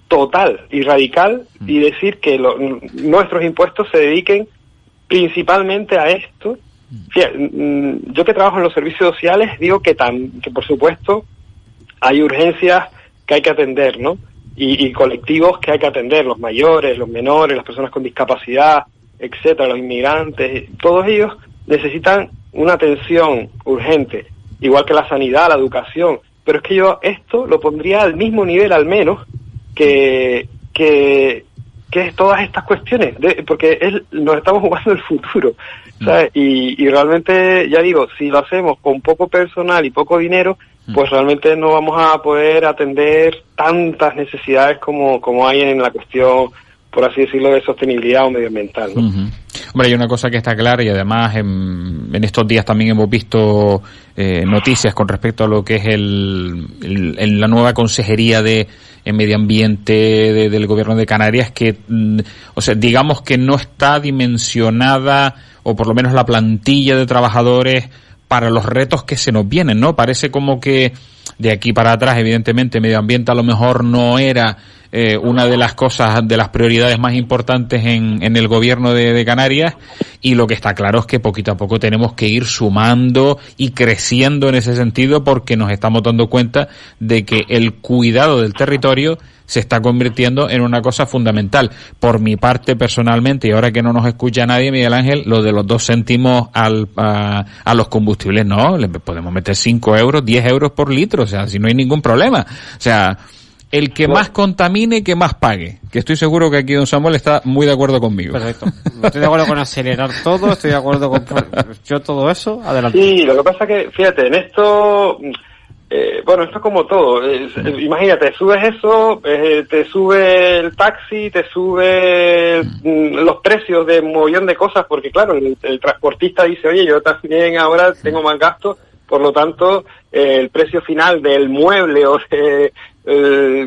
total y radical, y decir que nuestros impuestos se dediquen principalmente a esto. Fíjate, yo que trabajo en los servicios sociales digo que por supuesto hay urgencias que hay que atender, ¿no? Y colectivos que hay que atender, los mayores, los menores, las personas con discapacidad, etcétera, los inmigrantes, todos ellos necesitan una atención urgente, igual que la sanidad, la educación. Pero es que yo esto lo pondría al mismo nivel, al menos, que todas estas cuestiones, porque nos estamos jugando el futuro, ¿sabes? Y realmente, ya digo, si lo hacemos con poco personal y poco dinero, pues realmente no vamos a poder atender tantas necesidades como hay en la cuestión, por así decirlo, de sostenibilidad o medioambiental, ¿no? Hombre, hay una cosa que está clara, y además en estos días también hemos visto noticias con respecto a lo que es la nueva consejería de Medio Ambiente del Gobierno de Canarias, que, o sea, digamos que no está dimensionada, o por lo menos la plantilla de trabajadores, para los retos que se nos vienen, ¿no? Parece como que de aquí para atrás, evidentemente, medio ambiente a lo mejor no era una de las cosas, de las prioridades más importantes en el gobierno de Canarias, y lo que está claro es que poquito a poco tenemos que ir sumando y creciendo en ese sentido, porque nos estamos dando cuenta de que el cuidado del territorio se está convirtiendo en una cosa fundamental. Por mi parte, personalmente, y ahora que no nos escucha nadie, Miguel Ángel, lo de los 2 céntimos a los combustibles, no, le podemos meter 5 euros, 10 euros por litro, o sea, si no hay ningún problema. O sea, el que más contamine, que más pague. Que estoy seguro que aquí don Samuel está muy de acuerdo conmigo. Perfecto. Estoy de acuerdo con acelerar todo, estoy de acuerdo con yo todo eso, adelante. Sí, lo que pasa que, fíjate, en esto... bueno, esto es como todo. Imagínate, subes eso, te sube el taxi, te sube los precios de un montón de cosas, porque claro, el transportista dice, oye, yo también ahora tengo más gastos, por lo tanto, el precio final del mueble o de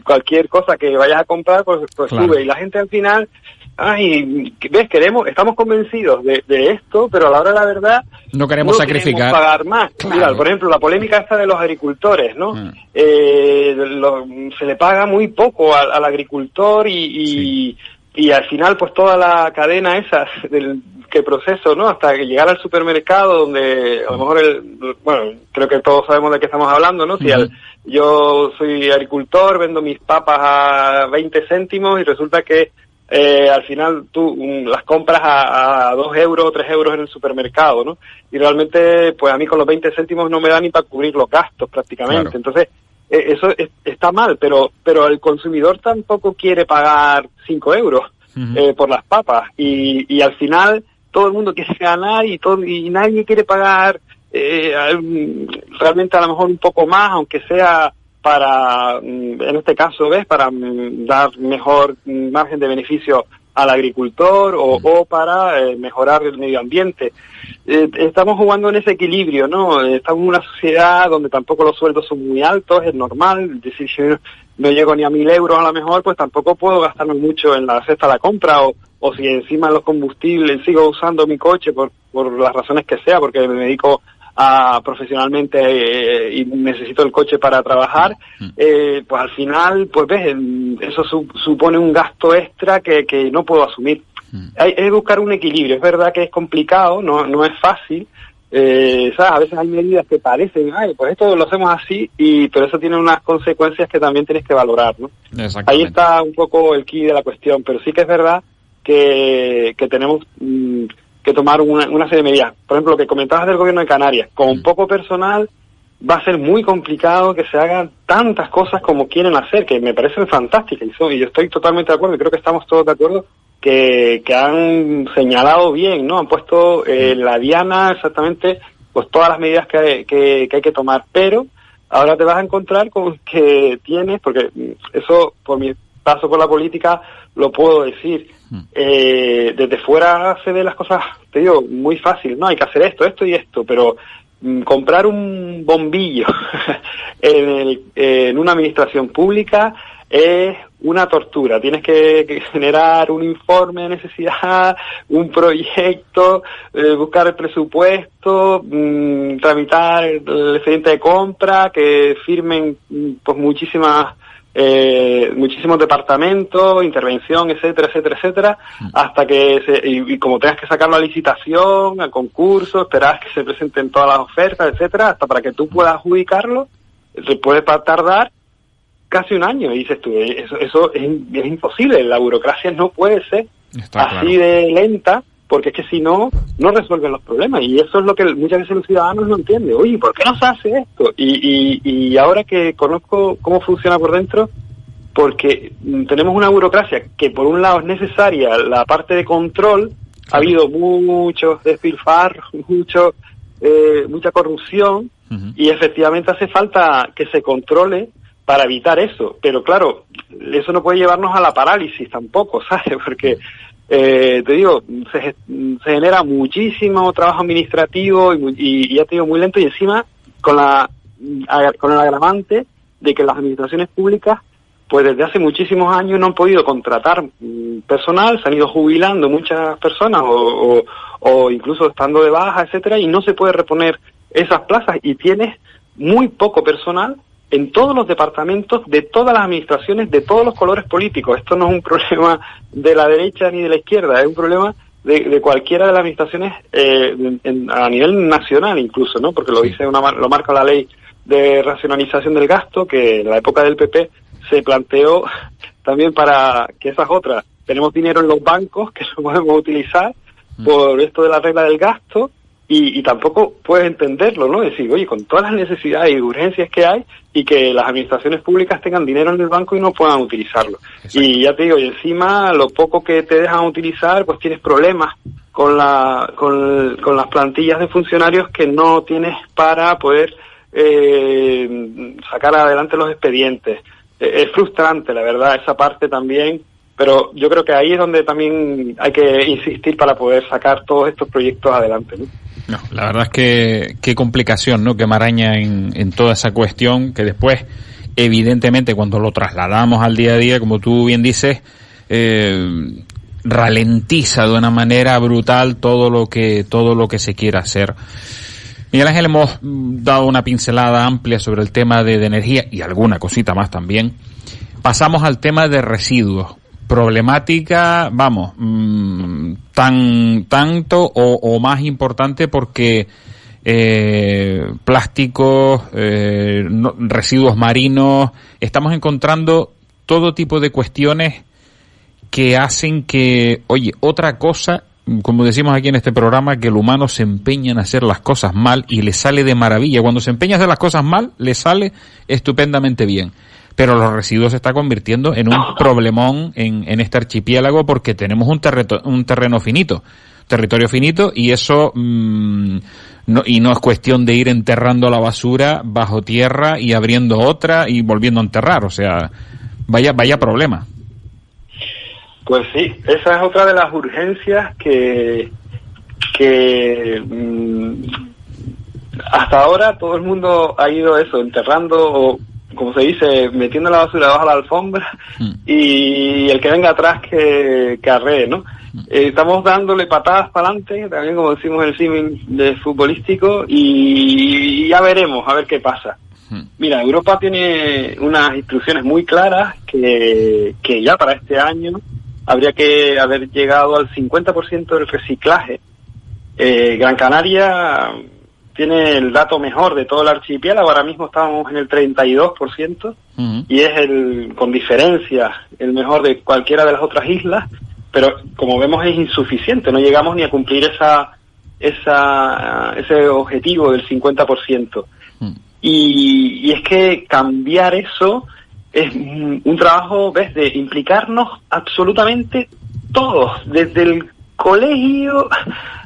cualquier cosa que vayas a comprar, pues claro, sube. Y la gente al final, ves, estamos convencidos de esto, pero a la hora de la verdad, no queremos sacrificar. Queremos pagar más. Claro. Mira, por ejemplo, la polémica esta de los agricultores, ¿no? Se le paga muy poco al agricultor y al final, pues toda la cadena esa que proceso, ¿no? Hasta que llegar al supermercado, donde a lo mejor creo que todos sabemos de qué estamos hablando, ¿no? Si yo soy agricultor, vendo mis papas a 20 céntimos y resulta que al final tú las compras a 2 euros o 3 euros en el supermercado, ¿no? Y realmente, pues a mí con los 20 céntimos no me da ni para cubrir los gastos prácticamente. Claro. Entonces, eso está mal, pero el consumidor tampoco quiere pagar 5 euros por las papas y al final todo el mundo quiere ganar y nadie quiere pagar realmente a lo mejor un poco más, aunque sea para, en este caso, para dar mejor margen de beneficio al agricultor o para mejorar el medio ambiente. Estamos jugando en ese equilibrio, ¿no? Estamos en una sociedad donde tampoco los sueldos son muy altos, es normal. Es decir, si no llego ni a 1.000 euros a lo mejor, pues tampoco puedo gastarme mucho en la cesta de la compra o si encima los combustibles sigo usando mi coche por las razones que sea, porque me dedico profesionalmente y necesito el coche para trabajar, pues al final, pues ves, eso supone un gasto extra que no puedo asumir. Hay que buscar un equilibrio. Es verdad que es complicado, no es fácil. ¿Sabes? A veces hay medidas que parecen, pues esto lo hacemos así, pero eso tiene unas consecuencias que también tienes que valorar, ¿no? Ahí está un poco el quid de la cuestión, pero sí que es verdad que tenemos que tomar una serie de medidas. Por ejemplo, lo que comentabas del gobierno de Canarias, con poco personal va a ser muy complicado que se hagan tantas cosas como quieren hacer, que me parecen fantásticas, y yo estoy totalmente de acuerdo, y creo que estamos todos de acuerdo, que han señalado bien, ¿no? Han puesto la diana exactamente, pues todas las medidas que hay que tomar, pero ahora te vas a encontrar con que tienes, porque eso por mi paso por la política lo puedo decir, desde fuera se ven las cosas, te digo, muy fácil, ¿no? Hay que hacer esto y esto, pero comprar un bombillo en una administración pública es una tortura. Tienes que generar un informe de necesidad, un proyecto, buscar el presupuesto, tramitar el expediente de compra, que firmen pues muchísimos departamentos, intervención, etcétera, hasta que y como tengas que sacarlo a licitación, a concurso, esperar que se presenten todas las ofertas, etcétera, hasta para que tú puedas adjudicarlo, se puede tardar casi un año. Y dices tú, eso es imposible. La burocracia no puede ser así de lenta, porque es que si no resuelven los problemas. Y eso es lo que muchas veces los ciudadanos no entienden. Oye, ¿por qué no se hace esto? Y ahora que conozco cómo funciona por dentro, porque tenemos una burocracia que por un lado es necesaria, la parte de control, ha habido muchos despilfarros, mucha corrupción, y efectivamente hace falta que se controle para evitar eso. Pero claro, eso no puede llevarnos a la parálisis tampoco, ¿sabes? Porque te digo, se genera muchísimo trabajo administrativo y ya te digo, muy lento, y encima con el agravante de que las administraciones públicas pues desde hace muchísimos años no han podido contratar personal, se han ido jubilando muchas personas o incluso estando de baja, etcétera, y no se puede reponer esas plazas, y tienes muy poco personal en todos los departamentos de todas las administraciones de todos los colores políticos. Esto no es un problema de la derecha ni de la izquierda, es un problema de cualquiera de las administraciones a nivel nacional incluso, ¿no? Porque lo marca la ley de racionalización del gasto, que en la época del PP se planteó también para que esas otras, tenemos dinero en los bancos que no podemos utilizar por esto de la regla del gasto, y tampoco puedes entenderlo, ¿no? Decir, oye, con todas las necesidades y urgencias que hay, y que las administraciones públicas tengan dinero en el banco y no puedan utilizarlo. Exacto. Y ya te digo, y encima lo poco que te dejan utilizar, pues tienes problemas con las plantillas de funcionarios que no tienes para poder sacar adelante los expedientes. Es frustrante, la verdad, esa parte también, pero yo creo que ahí es donde también hay que insistir para poder sacar todos estos proyectos adelante, ¿no? No, la verdad es que qué complicación, ¿no?, que maraña en toda esa cuestión, que después, evidentemente, cuando lo trasladamos al día a día, como tú bien dices, ralentiza de una manera brutal todo lo que se quiera hacer. Miguel Ángel, hemos dado una pincelada amplia sobre el tema de energía y alguna cosita más también. Pasamos al tema de residuos. Problemática, vamos, tanto o más importante porque plásticos, residuos marinos, estamos encontrando todo tipo de cuestiones que hacen que, oye, otra cosa, como decimos aquí en este programa, que el humano se empeña en hacer las cosas mal y le sale de maravilla. Cuando se empeña a hacer las cosas mal, le sale estupendamente bien. Pero los residuos se está convirtiendo en un problemón en este archipiélago porque tenemos un terreno finito, territorio finito, y eso no es cuestión de ir enterrando la basura bajo tierra y abriendo otra y volviendo a enterrar. O sea, vaya problema. Pues sí, esa es otra de las urgencias que hasta ahora todo el mundo ha ido enterrando o, como se dice, metiendo la basura debajo de la alfombra y el que venga atrás que arree, ¿no? Estamos dándole patadas para adelante, también como decimos en el símil de futbolístico, y ya veremos, a ver qué pasa. Mira, Europa tiene unas instrucciones muy claras que ya para este año habría que haber llegado al 50% del reciclaje. Gran Canaria tiene el dato mejor de todo el archipiélago, ahora mismo estamos en el 32%, y es con diferencia el mejor de cualquiera de las otras islas, pero como vemos es insuficiente, no llegamos ni a cumplir ese objetivo del 50%. Y es que cambiar eso es un trabajo, ¿ves?, de implicarnos absolutamente todos, desde el colegio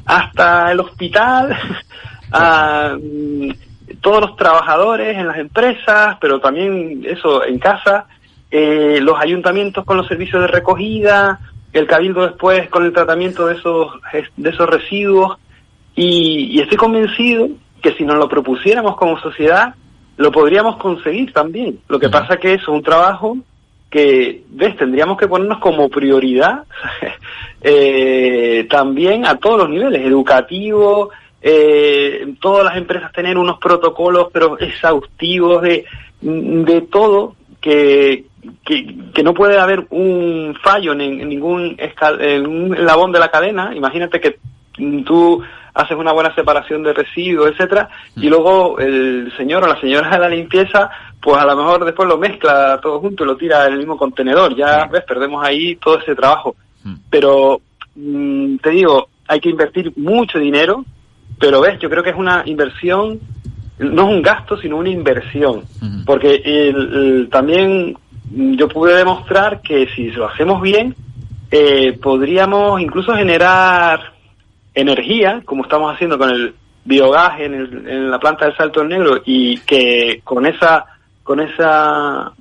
hasta el hospital, a todos los trabajadores en las empresas, pero también eso en casa, los ayuntamientos con los servicios de recogida, el cabildo después con el tratamiento de esos residuos, y estoy convencido que si nos lo propusiéramos como sociedad lo podríamos conseguir también. Lo que pasa que eso es un trabajo que, ¿ves?, tendríamos que ponernos como prioridad también a todos los niveles, educativo, todas las empresas tener unos protocolos pero exhaustivos de todo, que no puede haber un fallo en ningún eslabón de la cadena. Imagínate que tú haces una buena separación de residuos, etcétera, y luego el señor o la señora de la limpieza, pues a lo mejor después lo mezcla todo junto y lo tira en el mismo contenedor. Ya, ves, perdemos ahí todo ese trabajo. Pero, te digo, hay que invertir mucho dinero, pero ves, yo creo que es una inversión, no es un gasto, sino una inversión. Porque también yo pude demostrar que si lo hacemos bien, podríamos incluso generar energía, como estamos haciendo con el biogás en la planta del Salto del Negro, y que con esa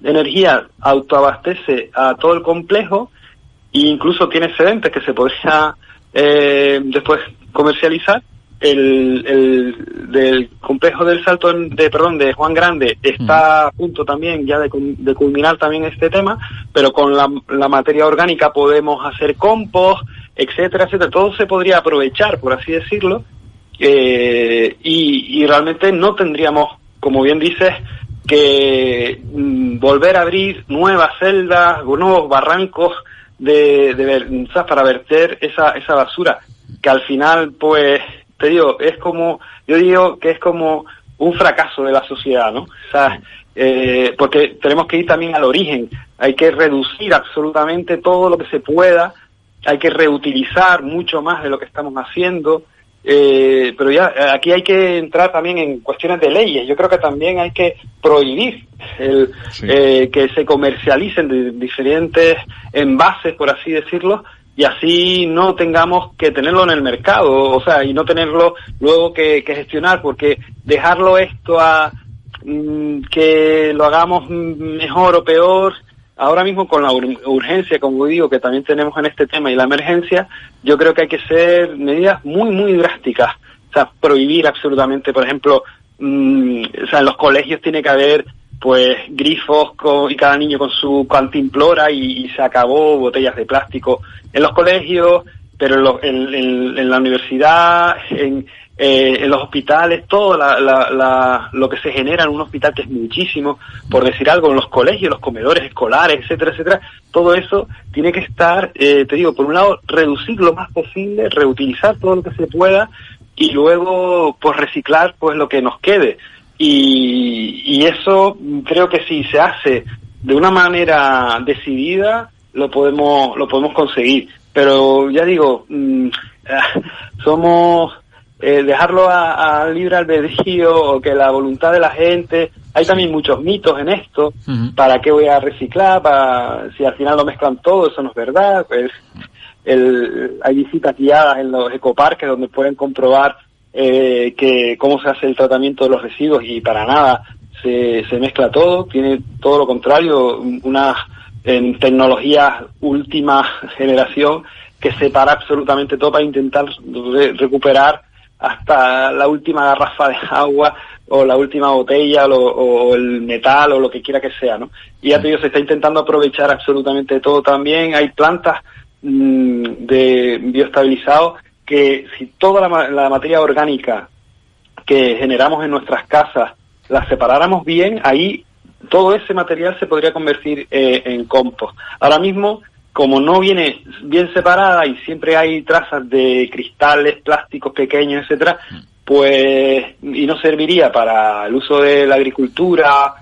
energía autoabastece a todo el complejo, e incluso tiene excedentes que se podría después comercializar. Del complejo del Salto de Juan Grande está a punto también ya de culminar también este tema, pero con la materia orgánica podemos hacer compost, etcétera, etcétera. Todo se podría aprovechar, por así decirlo, y realmente no tendríamos, como bien dices, que volver a abrir nuevas celdas o nuevos barrancos para verter esa basura, que al final, pues, te digo, yo digo que es como un fracaso de la sociedad, ¿no? O sea, porque tenemos que ir también al origen, hay que reducir absolutamente todo lo que se pueda, hay que reutilizar mucho más de lo que estamos haciendo, pero ya aquí hay que entrar también en cuestiones de leyes. Yo creo que también hay que prohibir que se comercialicen de diferentes envases, por así decirlo, y así no tengamos que tenerlo en el mercado, o sea, y no tenerlo luego que gestionar, porque dejarlo esto a que lo hagamos mejor o peor, ahora mismo con la urgencia, como digo, que también tenemos en este tema, y la emergencia, yo creo que hay que hacer medidas muy, muy drásticas. O sea, prohibir absolutamente, por ejemplo, o sea, en los colegios tiene que haber pues grifos y cada niño con su cantimplora y se acabó, botellas de plástico en los colegios, pero en la universidad, en los hospitales, todo lo que se genera en un hospital, que es muchísimo, por decir algo, en los colegios, los comedores escolares, etcétera, etcétera, todo eso tiene que estar, te digo, por un lado, reducir lo más posible, reutilizar todo lo que se pueda, y luego, pues, reciclar, pues, lo que nos quede. Y eso creo que si se hace de una manera decidida, lo podemos conseguir. Pero ya digo, somos dejarlo a libre albedrío, o que la voluntad de la gente. Hay también muchos mitos en esto. ¿Para qué voy a reciclar? Si al final lo mezclan todo, eso no es verdad. Pues hay visitas guiadas en los ecoparques donde pueden comprobar que cómo se hace el tratamiento de los residuos, y para nada se mezcla todo. Tiene todo lo contrario, en tecnologías última generación, que separa absolutamente todo para intentar recuperar hasta la última garrafa de agua, o la última botella, o el metal, o lo que quiera que sea, ¿no? Y ya te digo, se está intentando aprovechar absolutamente todo también. Hay plantas de bioestabilizado que, si toda la materia orgánica que generamos en nuestras casas la separáramos bien, ahí todo ese material se podría convertir en compost. Ahora mismo, como no viene bien separada y siempre hay trazas de cristales, plásticos pequeños, etcétera, pues, y no serviría para el uso de la agricultura,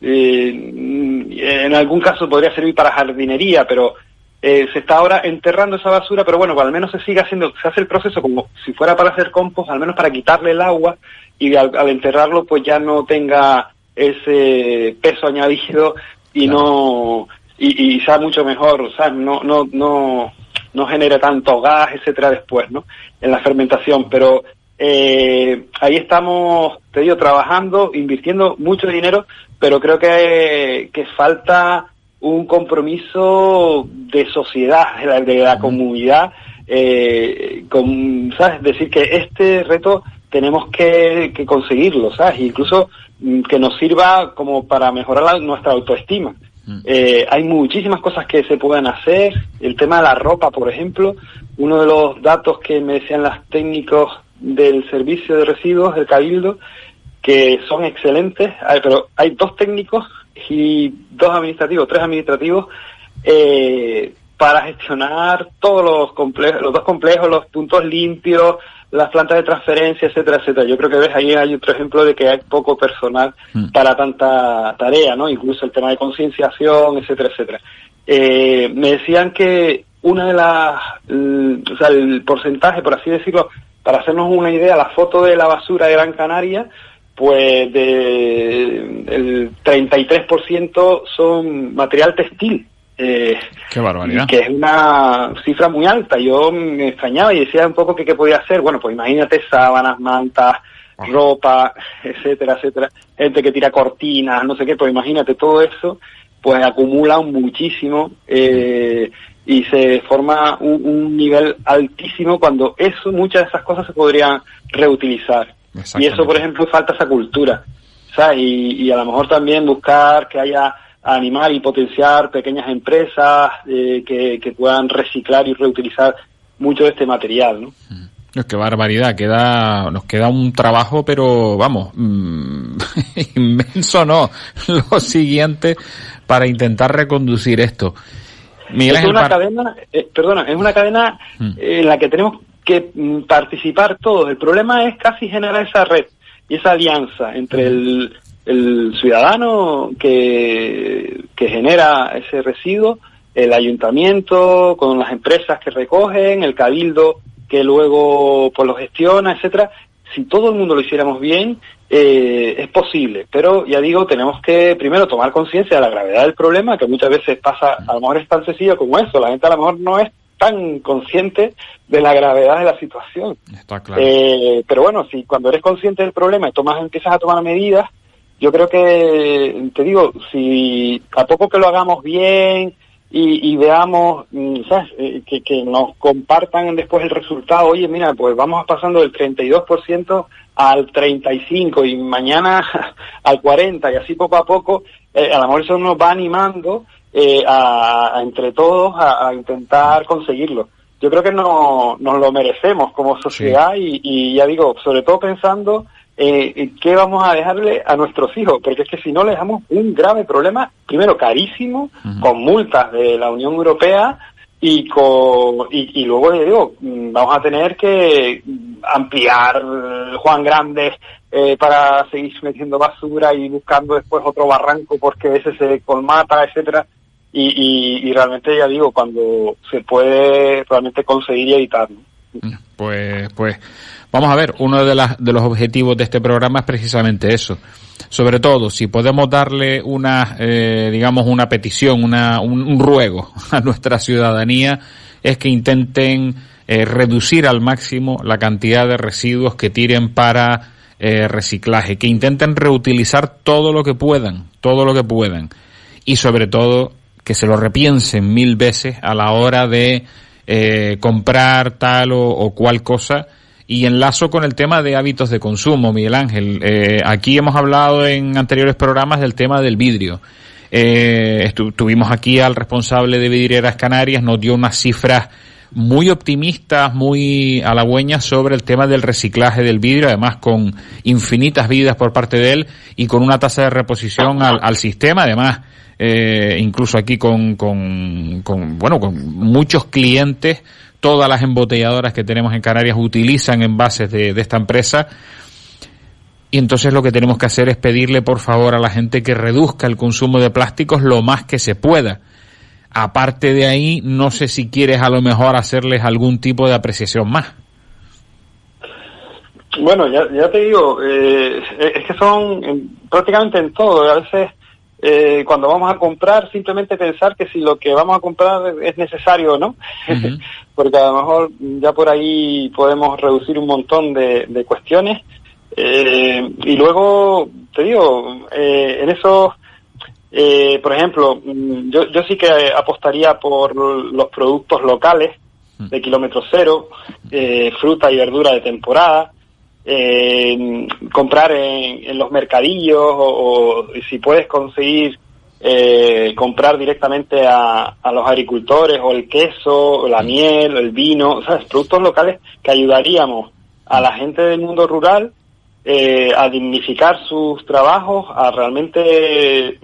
en algún caso podría servir para jardinería, pero se está ahora enterrando esa basura, pero bueno, al menos se hace el proceso como si fuera para hacer compost, al menos para quitarle el agua, y al enterrarlo pues ya no tenga ese peso añadido, y claro. y sea mucho mejor, o sea, no genera tanto gas, etcétera, después, ¿no? En la fermentación. Pero ahí estamos, te digo, trabajando, invirtiendo mucho dinero, pero creo que falta un compromiso de sociedad, de la comunidad, ¿sabes? Decir que este reto tenemos que conseguirlo, ¿sabes? Incluso que nos sirva como para mejorar nuestra autoestima. Hay muchísimas cosas que se pueden hacer. El tema de la ropa, por ejemplo, uno de los datos que me decían los técnicos del servicio de residuos del Cabildo, que son excelentes, pero hay 2 técnicos y 3 administrativos para gestionar todos los 2 complejos, los puntos limpios, las plantas de transferencia, etcétera, etcétera. Yo creo que ahí hay otro ejemplo de que hay poco personal para tanta tarea, ¿no? Incluso el tema de concienciación, etcétera, etcétera. Me decían que el porcentaje, por así decirlo, para hacernos una idea, la foto de la basura de Gran Canaria, pues el 33% son material textil. Qué barbaridad. Que es una cifra muy alta. Yo me extrañaba y decía un poco que qué podía hacer. Bueno, pues imagínate sábanas, mantas, ropa, etcétera, etcétera. Gente que tira cortinas, no sé qué, pues imagínate todo eso, pues acumula muchísimo y se forma un nivel altísimo, cuando muchas de esas cosas se podrían reutilizar. Y eso, por ejemplo, falta esa cultura, ¿sabes? Y a lo mejor también buscar que haya, animar y potenciar pequeñas empresas que puedan reciclar y reutilizar mucho de este material, ¿no? Qué barbaridad, nos queda un trabajo, pero vamos, inmenso, ¿no? Lo siguiente para intentar reconducir esto. Miguel es una cadena, es una cadena en la que tenemos que participar todos. El problema es casi generar esa red y esa alianza entre el ciudadano que genera ese residuo, el ayuntamiento con las empresas que recogen, el cabildo que luego pues lo gestiona, etcétera. Si todo el mundo lo hiciéramos bien, es posible, pero ya digo, tenemos que primero tomar conciencia de la gravedad del problema, que muchas veces pasa, a lo mejor es tan sencillo como eso, la gente a lo mejor no es tan consciente de la gravedad de la situación. Está claro. Pero bueno, si cuando eres consciente del problema y empiezas a tomar medidas, yo creo que, te digo, si a poco que lo hagamos bien y veamos, ¿sabes? Que nos compartan después el resultado. Oye, mira, pues vamos pasando del 32% al 35% y mañana al 40%, y así poco a poco, a lo mejor eso nos va animando a entre todos a intentar conseguirlo. Yo creo que nos lo merecemos como sociedad, sí. Y ya digo, sobre todo pensando qué vamos a dejarle a nuestros hijos, porque es que si no le dejamos un grave problema, primero carísimo, con multas de la Unión Europea y luego ya digo, vamos a tener que ampliar Juan Grande para seguir metiendo basura y buscando después otro barranco porque ese se colmata, etcétera. Y realmente ya digo, cuando se puede realmente conseguir y evitar, ¿no? Pues vamos a ver, uno de los objetivos de este programa es precisamente eso. Sobre todo, si podemos darle una petición, un ruego a nuestra ciudadanía, es que intenten reducir al máximo la cantidad de residuos que tiren para reciclaje, que intenten reutilizar todo lo que puedan, y sobre todo que se lo repiensen 1000 veces a la hora de comprar tal o cual cosa. Y enlazo con el tema de hábitos de consumo, Miguel Ángel. Aquí hemos hablado en anteriores programas del tema del vidrio. Tuvimos aquí al responsable de Vidrieras Canarias, nos dio unas cifras muy optimistas, muy halagüeñas sobre el tema del reciclaje del vidrio, además con infinitas vidas por parte de él y con una tasa de reposición al sistema, además incluso aquí con muchos clientes. Todas las embotelladoras que tenemos en Canarias utilizan envases de esta empresa, y entonces lo que tenemos que hacer es pedirle por favor a la gente que reduzca el consumo de plásticos lo más que se pueda. Aparte de ahí, no sé si quieres a lo mejor hacerles algún tipo de apreciación más. Bueno, ya te digo, es que son prácticamente en todo. A veces cuando vamos a comprar, simplemente pensar que si lo que vamos a comprar es necesario o no, uh-huh. Porque a lo mejor ya por ahí podemos reducir un montón de cuestiones, y luego, te digo, en eso, por ejemplo, yo sí que apostaría por los productos locales de kilómetro cero, fruta y verdura de temporada, comprar en los mercadillos o si puedes conseguir comprar directamente a los agricultores, o el queso, o la miel, o el vino, ¿sabes? Productos locales que ayudaríamos a la gente del mundo rural a dignificar sus trabajos, a realmente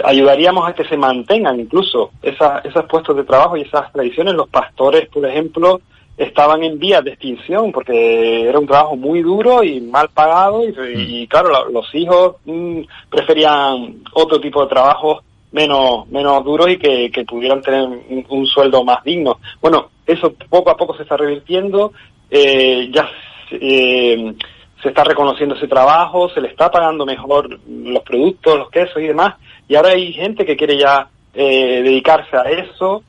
ayudaríamos a que se mantengan incluso esos puestos de trabajo y esas tradiciones. Los pastores, por ejemplo, estaban en vías de extinción porque era un trabajo muy duro y mal pagado y claro, los hijos preferían otro tipo de trabajo menos duros y que pudieran tener un sueldo más digno. Bueno, eso poco a poco se está revirtiendo, ya se está reconociendo ese trabajo, se le está pagando mejor los productos, los quesos y demás, y ahora hay gente que quiere ya dedicarse a eso.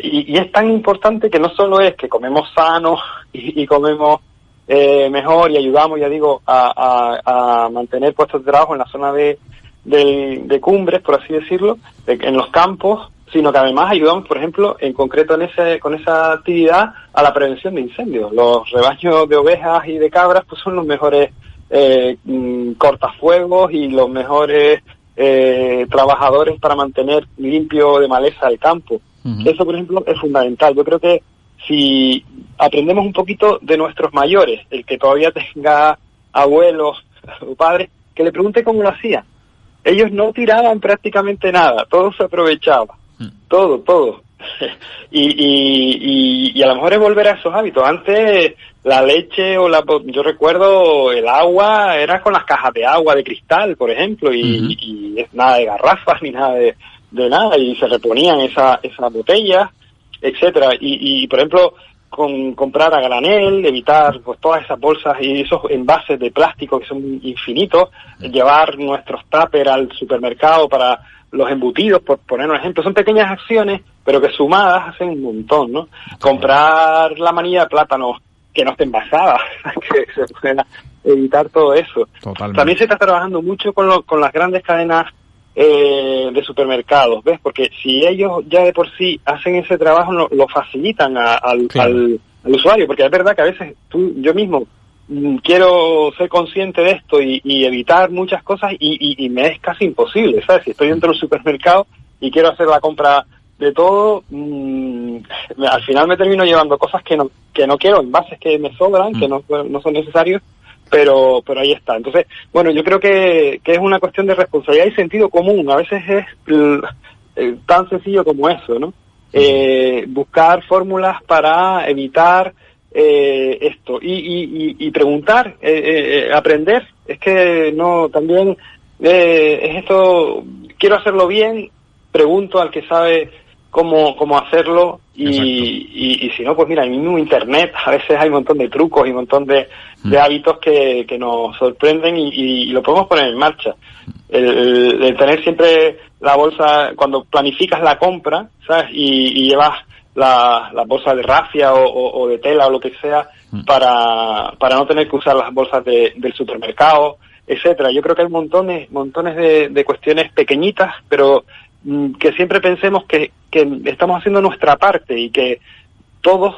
Y es tan importante que no solo es que comemos sano y comemos mejor y ayudamos, ya digo, a mantener puestos de trabajo en la zona de Cumbres, por así decirlo, en los campos, sino que además ayudamos, por ejemplo, en concreto con esa actividad, a la prevención de incendios. Los rebaños de ovejas y de cabras pues son los mejores cortafuegos y los mejores trabajadores para mantener limpio de maleza el campo. Uh-huh. Eso, por ejemplo, es fundamental. Yo creo que si aprendemos un poquito de nuestros mayores, el que todavía tenga abuelos o padres, que le pregunte cómo lo hacían. Ellos no tiraban prácticamente nada, todo se aprovechaba, todo. y a lo mejor es volver a esos hábitos. Antes la leche yo recuerdo el agua era con las cajas de agua de cristal, por ejemplo, y nada de garrafas ni nada de nada, y se reponían esas botellas, etcétera, y por ejemplo comprar a granel, evitar pues todas esas bolsas y esos envases de plástico que son infinitos, llevar nuestros tuppers al supermercado para los embutidos, por poner un ejemplo. Son pequeñas acciones, pero que sumadas hacen un montón, ¿no? Comprar la manilla de plátano que no esté envasada, que se pueda evitar todo eso. Totalmente. También se está trabajando mucho con las grandes cadenas de supermercados, ¿ves? Porque si ellos ya de por sí hacen ese trabajo, lo facilitan al usuario, porque es verdad que a veces yo mismo quiero ser consciente de esto y evitar muchas cosas y me es casi imposible, ¿sabes? Si estoy dentro del supermercado y quiero hacer la compra de todo, al final me termino llevando cosas que no quiero, envases que me sobran, que no son necesarios, pero ahí está. Entonces, bueno, yo creo que es una cuestión de responsabilidad y sentido común. A veces es tan sencillo como eso, ¿no? Buscar fórmulas para evitar esto y preguntar, aprender. Es que no, también es esto, quiero hacerlo bien, pregunto al que sabe cómo hacerlo y si no, pues mira, en el mismo internet a veces hay un montón de trucos y un montón de hábitos que nos sorprenden y lo podemos poner en marcha. El tener siempre la bolsa, cuando planificas la compra, ¿sabes? Y llevas la bolsa de rafia o de tela o lo que sea para no tener que usar las bolsas del supermercado, etcétera. Yo creo que hay montones de cuestiones pequeñitas, pero que siempre pensemos que estamos haciendo nuestra parte y que todos,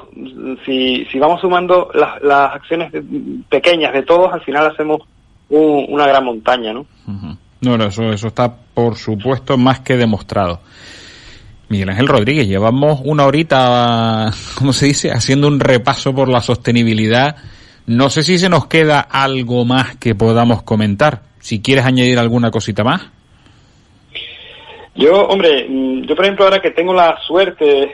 si vamos sumando las acciones pequeñas de todos, al final hacemos una gran montaña, ¿no? No, eso está por supuesto más que demostrado. Miguel Ángel Rodríguez, llevamos una horita, ¿cómo se dice?, haciendo un repaso por la sostenibilidad. No sé si se nos queda algo más que podamos comentar. Si quieres añadir alguna cosita más. Yo por ejemplo, ahora que tengo la suerte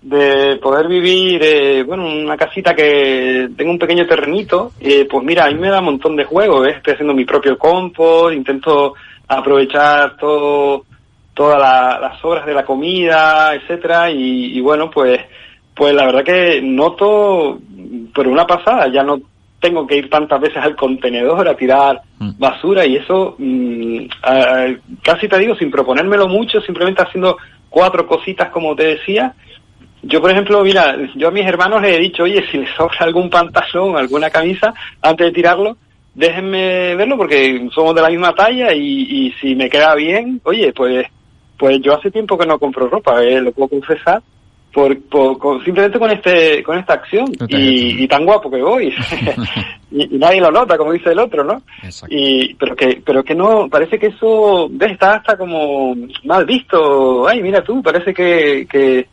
de poder vivir, en una casita que tengo un pequeño terrenito, pues mira, a mí me da un montón de juego, ¿ves? Estoy haciendo mi propio compost, intento aprovechar todas las sobras de la comida, etcétera, y bueno, pues la verdad que noto, por una pasada, ya no tengo que ir tantas veces al contenedor a tirar basura y eso, casi te digo, sin proponérmelo mucho, simplemente haciendo 4 cositas como te decía. Yo, por ejemplo, mira, yo a mis hermanos les he dicho, oye, si les sobra algún pantalón, alguna camisa, antes de tirarlo, déjenme verlo porque somos de la misma talla y si me queda bien, oye, pues yo hace tiempo que no compro ropa, lo puedo confesar, simplemente con esta acción y tan guapo que voy y nadie lo nota, como dice el otro, ¿no? Pero que no, parece que eso está hasta como mal visto. Ay, mira tú, parece que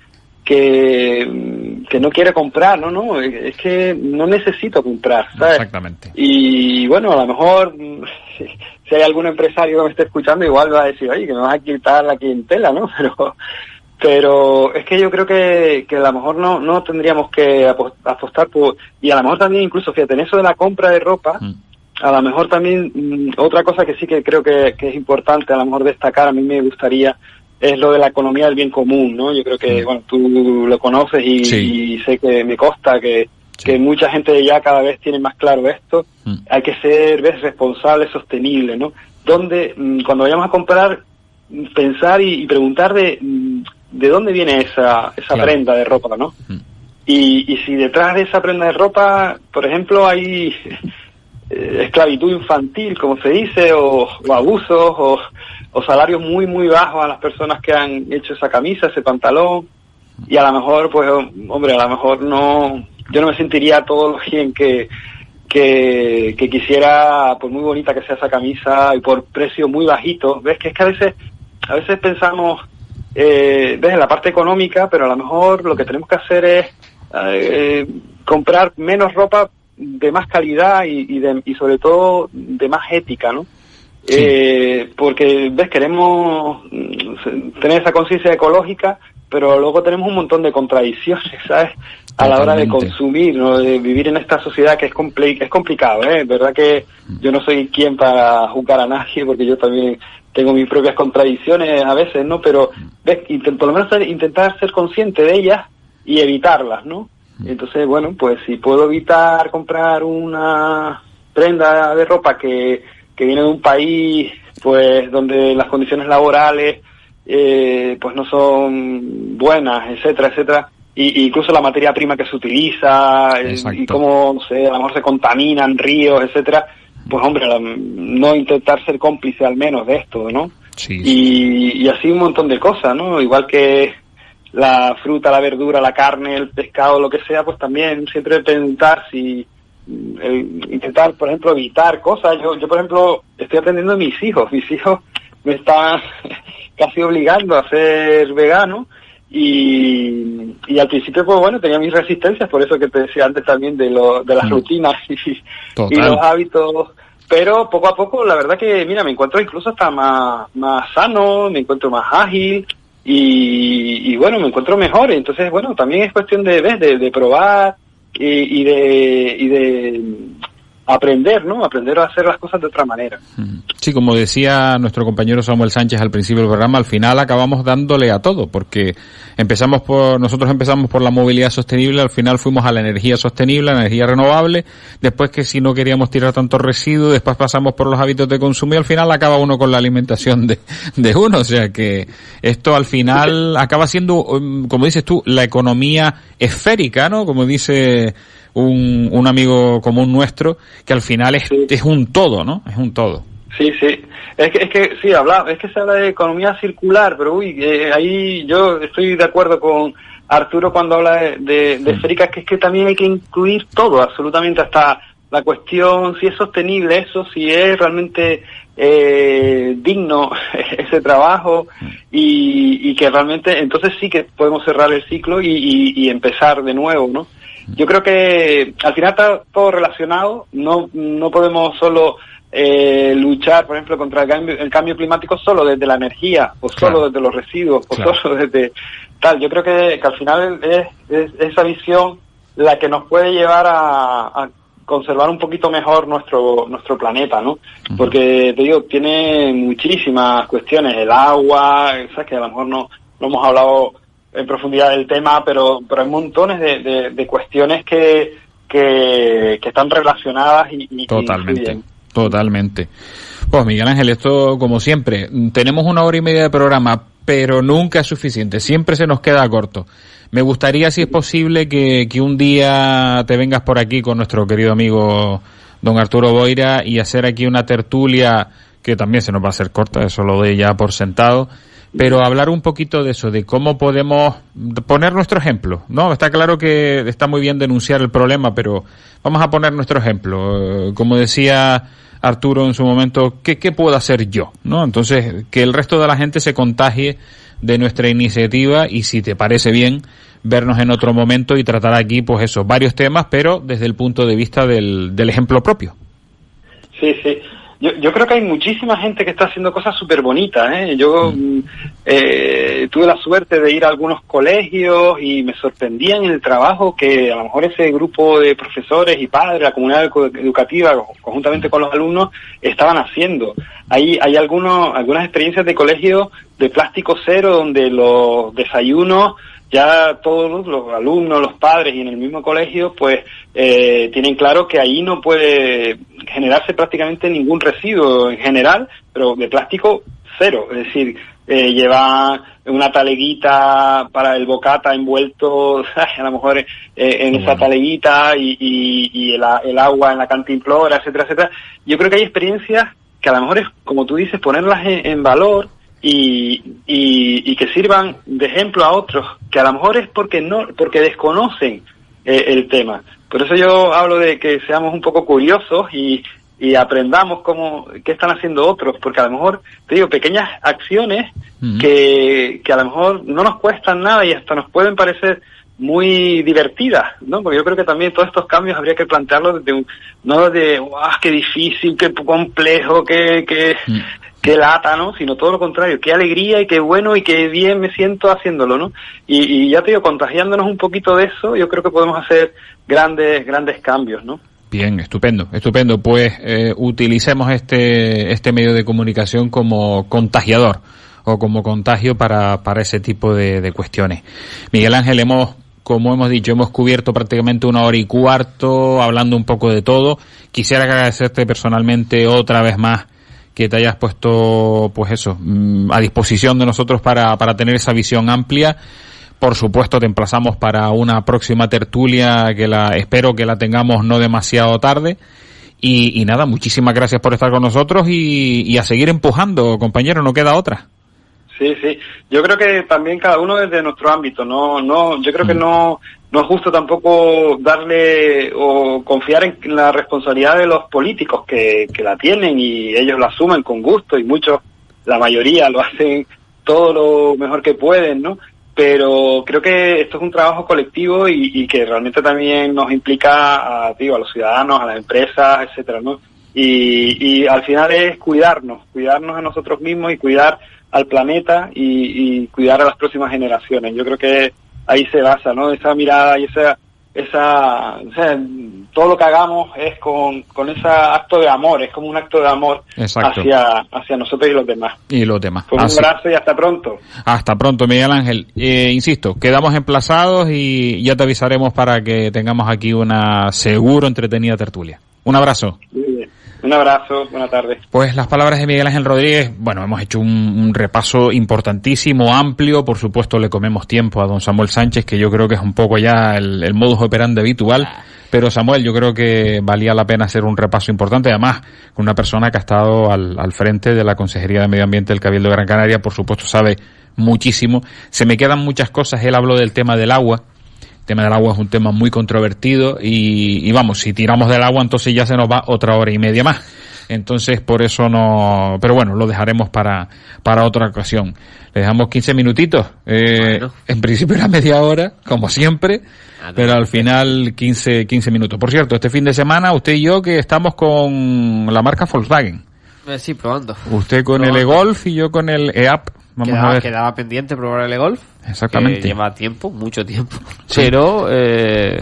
no quiere comprar, no, es que no necesito comprar, ¿sabes? Exactamente. Y bueno, a lo mejor si hay algún empresario que me esté escuchando, igual va a decir, oye, que me vas a quitar la clientela, ¿no? Pero es que yo creo que a lo mejor no tendríamos que apostar por, y a lo mejor también incluso, fíjate, en eso de la compra de ropa, a lo mejor también otra cosa que sí que creo que es importante a lo mejor destacar, a mí me gustaría, es lo de la economía del bien común, ¿no? Yo creo que, bueno, tú lo conoces y sé que me consta que mucha gente ya cada vez tiene más claro esto. Hay que ser responsable, sostenible, ¿no? Donde cuando vayamos a comprar, pensar y preguntar de dónde viene esa prenda de ropa, ¿no? Y si detrás de esa prenda de ropa, por ejemplo, hay esclavitud infantil, como se dice, o abusos, o salarios muy, muy bajos a las personas que han hecho esa camisa, ese pantalón, y a lo mejor, pues, hombre, a lo mejor yo no me sentiría todo lo bien que quisiera, por muy bonita que sea esa camisa y por precio muy bajito. Ves que es que a veces pensamos ves en la parte económica, pero a lo mejor lo que tenemos que hacer es comprar menos ropa de más calidad y sobre todo de más ética, ¿no? Sí. Porque ves, queremos tener esa conciencia ecológica, pero luego tenemos un montón de contradicciones, ¿sabes? A la hora de consumir, ¿no? De vivir en esta sociedad que es complicado, ¿eh? Verdad que yo no soy quien para juzgar a nadie, porque yo también tengo mis propias contradicciones a veces, ¿no? Pero ves, por lo menos intentar ser consciente de ellas y evitarlas, ¿no? Entonces, bueno, pues si puedo evitar comprar una prenda de ropa que viene de un país, pues donde las condiciones laborales pues no son buenas, etcétera, etcétera, y incluso la materia prima que se utiliza y cómo, no sé, a lo mejor se contaminan ríos, etcétera, pues hombre, no intentar ser cómplice al menos de esto, ¿no? Sí. Y así un montón de cosas, ¿no? Igual que la fruta, la verdura, la carne, el pescado, lo que sea, pues también siempre preguntar si intentar, por ejemplo, evitar cosas. Yo por ejemplo, estoy aprendiendo de mis hijos me están casi obligando a ser vegano y al principio, pues bueno, tenía mis resistencias, por eso que te decía antes también de las rutinas y los hábitos, pero poco a poco la verdad que, mira, me encuentro incluso hasta más sano, me encuentro más ágil y bueno, me encuentro mejor. Entonces, bueno, también es cuestión de probar y de aprender, ¿no? Aprender a hacer las cosas de otra manera. Sí, como decía nuestro compañero Samuel Sánchez al principio del programa, al final acabamos dándole a todo, porque nosotros empezamos por la movilidad sostenible, al final fuimos a la energía sostenible, a la energía renovable, después que si no queríamos tirar tantos residuos, después pasamos por los hábitos de consumo y al final acaba uno con la alimentación de uno, o sea que esto al final acaba siendo, como dices tú, la economía esférica, ¿no? Como dice un amigo común nuestro, que al final es un todo, ¿no? Es un todo. Sí. Es que sí, se habla de economía circular, pero ahí yo estoy de acuerdo con Arturo cuando habla de esférica, que es que también hay que incluir todo, absolutamente, hasta la cuestión si es sostenible eso, si es realmente digno ese trabajo y que realmente entonces sí que podemos cerrar el ciclo y empezar de nuevo, ¿no? Yo creo que al final está todo relacionado, no podemos solo luchar, por ejemplo, contra el cambio climático solo desde la energía, o solo desde los residuos, o solo desde tal. Yo creo que al final es esa visión la que nos puede llevar a conservar un poquito mejor nuestro planeta, ¿no? Porque, te digo, tiene muchísimas cuestiones, el agua, sabes que a lo mejor no hemos hablado en profundidad del tema, pero hay montones de cuestiones que están relacionadas y Totalmente. Pues Miguel Ángel, esto como siempre, tenemos 1 hora y media de programa, pero nunca es suficiente, siempre se nos queda corto. Me gustaría, si es posible, que un día te vengas por aquí con nuestro querido amigo don Arturo Boira y hacer aquí una tertulia que también se nos va a hacer corta, eso lo doy ya por sentado, pero hablar un poquito de eso, de cómo podemos poner nuestro ejemplo, ¿no? Está claro que está muy bien denunciar el problema, pero vamos a poner nuestro ejemplo. Como decía Arturo en su momento, ¿qué puedo hacer yo? ¿No? Entonces, que el resto de la gente se contagie de nuestra iniciativa y, si te parece bien, vernos en otro momento y tratar aquí, pues eso, varios temas, pero desde el punto de vista del ejemplo propio. Sí. Yo creo que hay muchísima gente que está haciendo cosas súper bonitas, ¿eh? Yo tuve la suerte de ir a algunos colegios y me sorprendían en el trabajo que a lo mejor ese grupo de profesores y padres, la comunidad educativa, conjuntamente con los alumnos, estaban haciendo. Hay algunas experiencias de colegio de plástico cero, donde los desayunos, ya todos los alumnos, los padres y en el mismo colegio, pues tienen claro que ahí no puede generarse prácticamente ningún residuo en general, pero de plástico cero. Es decir, lleva una taleguita para el bocata envuelto, a lo mejor en esa taleguita y el agua en la cantimplora, etcétera, etcétera. Yo creo que hay experiencias que a lo mejor es, como tú dices, ponerlas en valor y que sirvan de ejemplo a otros, que a lo mejor es porque desconocen el tema. Por eso yo hablo de que seamos un poco curiosos y aprendamos qué están haciendo otros, porque a lo mejor, te digo, pequeñas acciones que a lo mejor no nos cuestan nada y hasta nos pueden parecer muy divertidas, ¿no? Porque yo creo que también todos estos cambios habría que plantearlos no desde qué difícil, qué complejo, qué lata, ¿no? Sino todo lo contrario, qué alegría y qué bueno y qué bien me siento haciéndolo, ¿no? Y ya te digo, contagiándonos un poquito de eso, yo creo que podemos hacer grandes cambios, ¿no? Bien, estupendo. Pues utilicemos este medio de comunicación como contagiador o como contagio para ese tipo de cuestiones. Miguel Ángel, como hemos dicho, hemos cubierto prácticamente 1 hora y cuarto hablando un poco de todo. Quisiera agradecerte personalmente otra vez más que te hayas puesto, pues eso, a disposición de nosotros para tener esa visión amplia. Por supuesto, te emplazamos para una próxima tertulia espero que la tengamos no demasiado tarde. Y nada, muchísimas gracias por estar con nosotros y a seguir empujando, compañero, no queda otra. Sí, sí. Yo creo que también cada uno desde nuestro ámbito, yo creo que no es justo tampoco darle o confiar en la responsabilidad de los políticos que la tienen y ellos la asumen con gusto y muchos, la mayoría lo hacen todo lo mejor que pueden, ¿no? Pero creo que esto es un trabajo colectivo y que realmente también nos implica a los ciudadanos, a las empresas, etcétera, ¿no? Y al final es cuidarnos a nosotros mismos y cuidar al planeta y cuidar a las próximas generaciones. Yo creo que ahí se basa, ¿no? Esa mirada y esa todo lo que hagamos es con ese acto de amor, es como un acto de amor hacia nosotros y los demás. Pues un abrazo y hasta pronto. Hasta pronto, Miguel Ángel. Insisto, quedamos emplazados y ya te avisaremos para que tengamos aquí una seguro entretenida tertulia. Un abrazo. Muy bien. Un abrazo, buena tarde. Pues las palabras de Miguel Ángel Rodríguez, bueno, hemos hecho un repaso importantísimo, amplio, por supuesto le comemos tiempo a don Samuel Sánchez, que yo creo que es un poco ya el modus operandi habitual, pero Samuel, yo creo que valía la pena hacer un repaso importante, además, con una persona que ha estado al frente de la Consejería de Medio Ambiente del Cabildo de Gran Canaria, por supuesto sabe muchísimo, se me quedan muchas cosas, él habló del tema del agua. El tema del agua es un tema muy controvertido y vamos, si tiramos del agua entonces ya se nos va otra hora y media más. Entonces por eso no, pero bueno, lo dejaremos para otra ocasión. Le dejamos 15 minutitos, bueno. En principio era media hora, como siempre, pero al final 15 minutos. Por cierto, este fin de semana usted y yo que estamos con la marca Volkswagen. Sí, probando. Usted con el e-Golf y yo con el e-Up. Quedaba pendiente probar el e-Golf. Exactamente. Que lleva tiempo, mucho tiempo. Sí. Pero,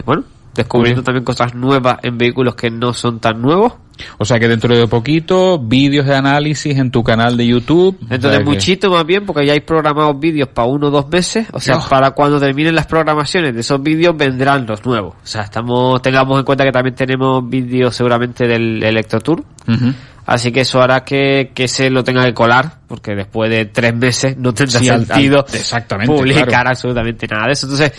bueno, descubriendo también cosas nuevas en vehículos que no son tan nuevos. O sea que dentro de poquito, vídeos de análisis en tu canal de YouTube. Dentro de muchito más bien, porque ya hay programados vídeos para 1 o 2 meses. O sea, para cuando terminen las programaciones de esos vídeos vendrán los nuevos. O sea, tengamos en cuenta que también tenemos vídeos seguramente del Electrotour. Uh-huh. Así que eso hará que se lo tenga que colar, porque después de 3 meses no tendrá sentido publicar absolutamente nada de eso. Entonces,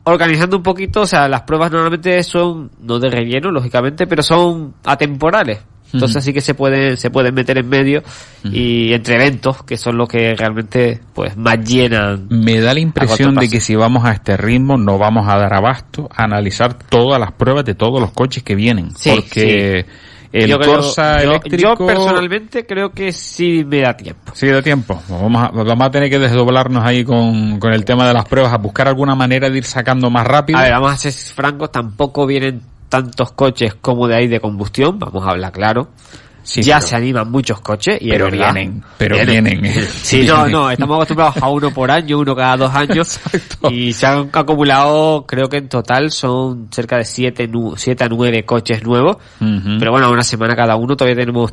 organizando un poquito, o sea, las pruebas normalmente son, no de relleno, lógicamente, pero son atemporales. Entonces así que se pueden meter en medio y entre eventos, que son los que realmente pues más llenan. Me da la impresión de que si vamos a este ritmo no vamos a dar abasto a analizar todas las pruebas de todos los coches que vienen. Sí, porque el Corsa eléctrico... Yo personalmente creo que sí me da tiempo. Sí da tiempo. Vamos a tener que desdoblarnos ahí con el tema de las pruebas, a buscar alguna manera de ir sacando más rápido. A ver, vamos a ser francos, tampoco vienen tantos coches como de ahí de combustión, vamos a hablar claro. Sí, ya se animan muchos coches y pero vienen. Sí, vienen. No, estamos acostumbrados a 1 por año, 1 cada 2 años. Exacto. Y se han acumulado, creo que en total son cerca de 7 a 9 coches nuevos. Uh-huh. Pero bueno, una semana cada uno, todavía tenemos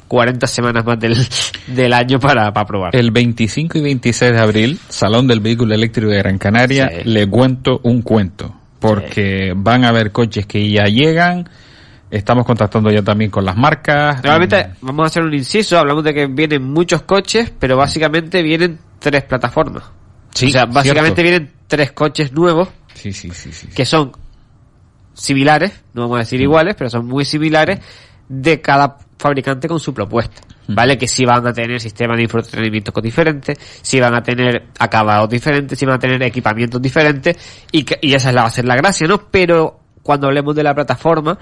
40 semanas más del año para probar. El 25 y 26 de abril, Salón del Vehículo Eléctrico de Gran Canaria, sí. Le cuento un cuento. Porque van a haber coches que ya llegan. Estamos contactando ya también con las marcas. Realmente vamos a hacer un inciso. Hablamos de que vienen muchos coches, pero básicamente vienen 3 plataformas. Sí, o sea, básicamente vienen 3 coches nuevos. Sí. Que son similares, no vamos a decir iguales, pero son muy similares de cada fabricante con su propuesta. ¿Vale? Que sí van a tener sistemas de infoentretenimiento diferentes, sí van a tener acabados diferentes, sí van a tener equipamientos diferentes, y esa va a ser la gracia, ¿no? Pero cuando hablemos de la plataforma,